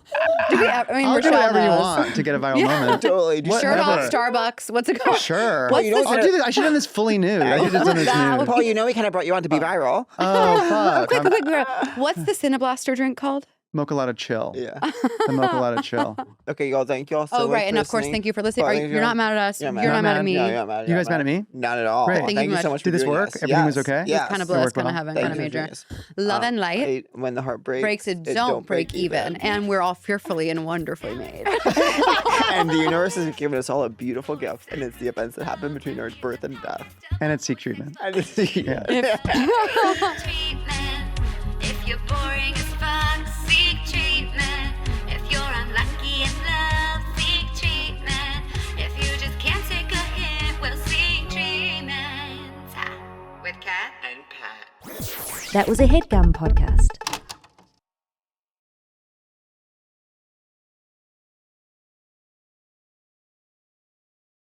do Richelle whatever you knows. want to get a viral moment. Totally. Shirt off, Whatever. Starbucks. What's it called? Sure. What's you know the what I'll do this. I should have done this fully nude. I should have done this That nude. would Paul, you know we kind of brought you on to be viral. Oh, fuck. quick. What's the Cinnablaster drink called? Mocha Lotta Chill. Yeah. The Mocha Lotta Chill. Okay, y'all. Thank y'all so much. Oh, right. And for of course, listening. thank you for listening. Well, You're not mad at us. You're You're not mad at me. No, you're not mad. You guys mad at me? Not at all. Great. Thank you so much. much Did for this doing work? this. Everything was Yes. okay? Yes. Kind of It bliss, worked kind of well. heaven, Thank kind of you for doing major. this. Love and light. When the heart breaks, It don't break even. And we're all fearfully and wonderfully made. And the universe has given us all a beautiful gift, and it's the events that happen between our birth and death. And it's Seek Treatment. And it's Yeah. Treatment. If you're boring as fuck, seek treatment. If you're unlucky in love, seek treatment. If you just can't take a hint, well, seek treatment. With Kat and Pat. That was a Headgum podcast.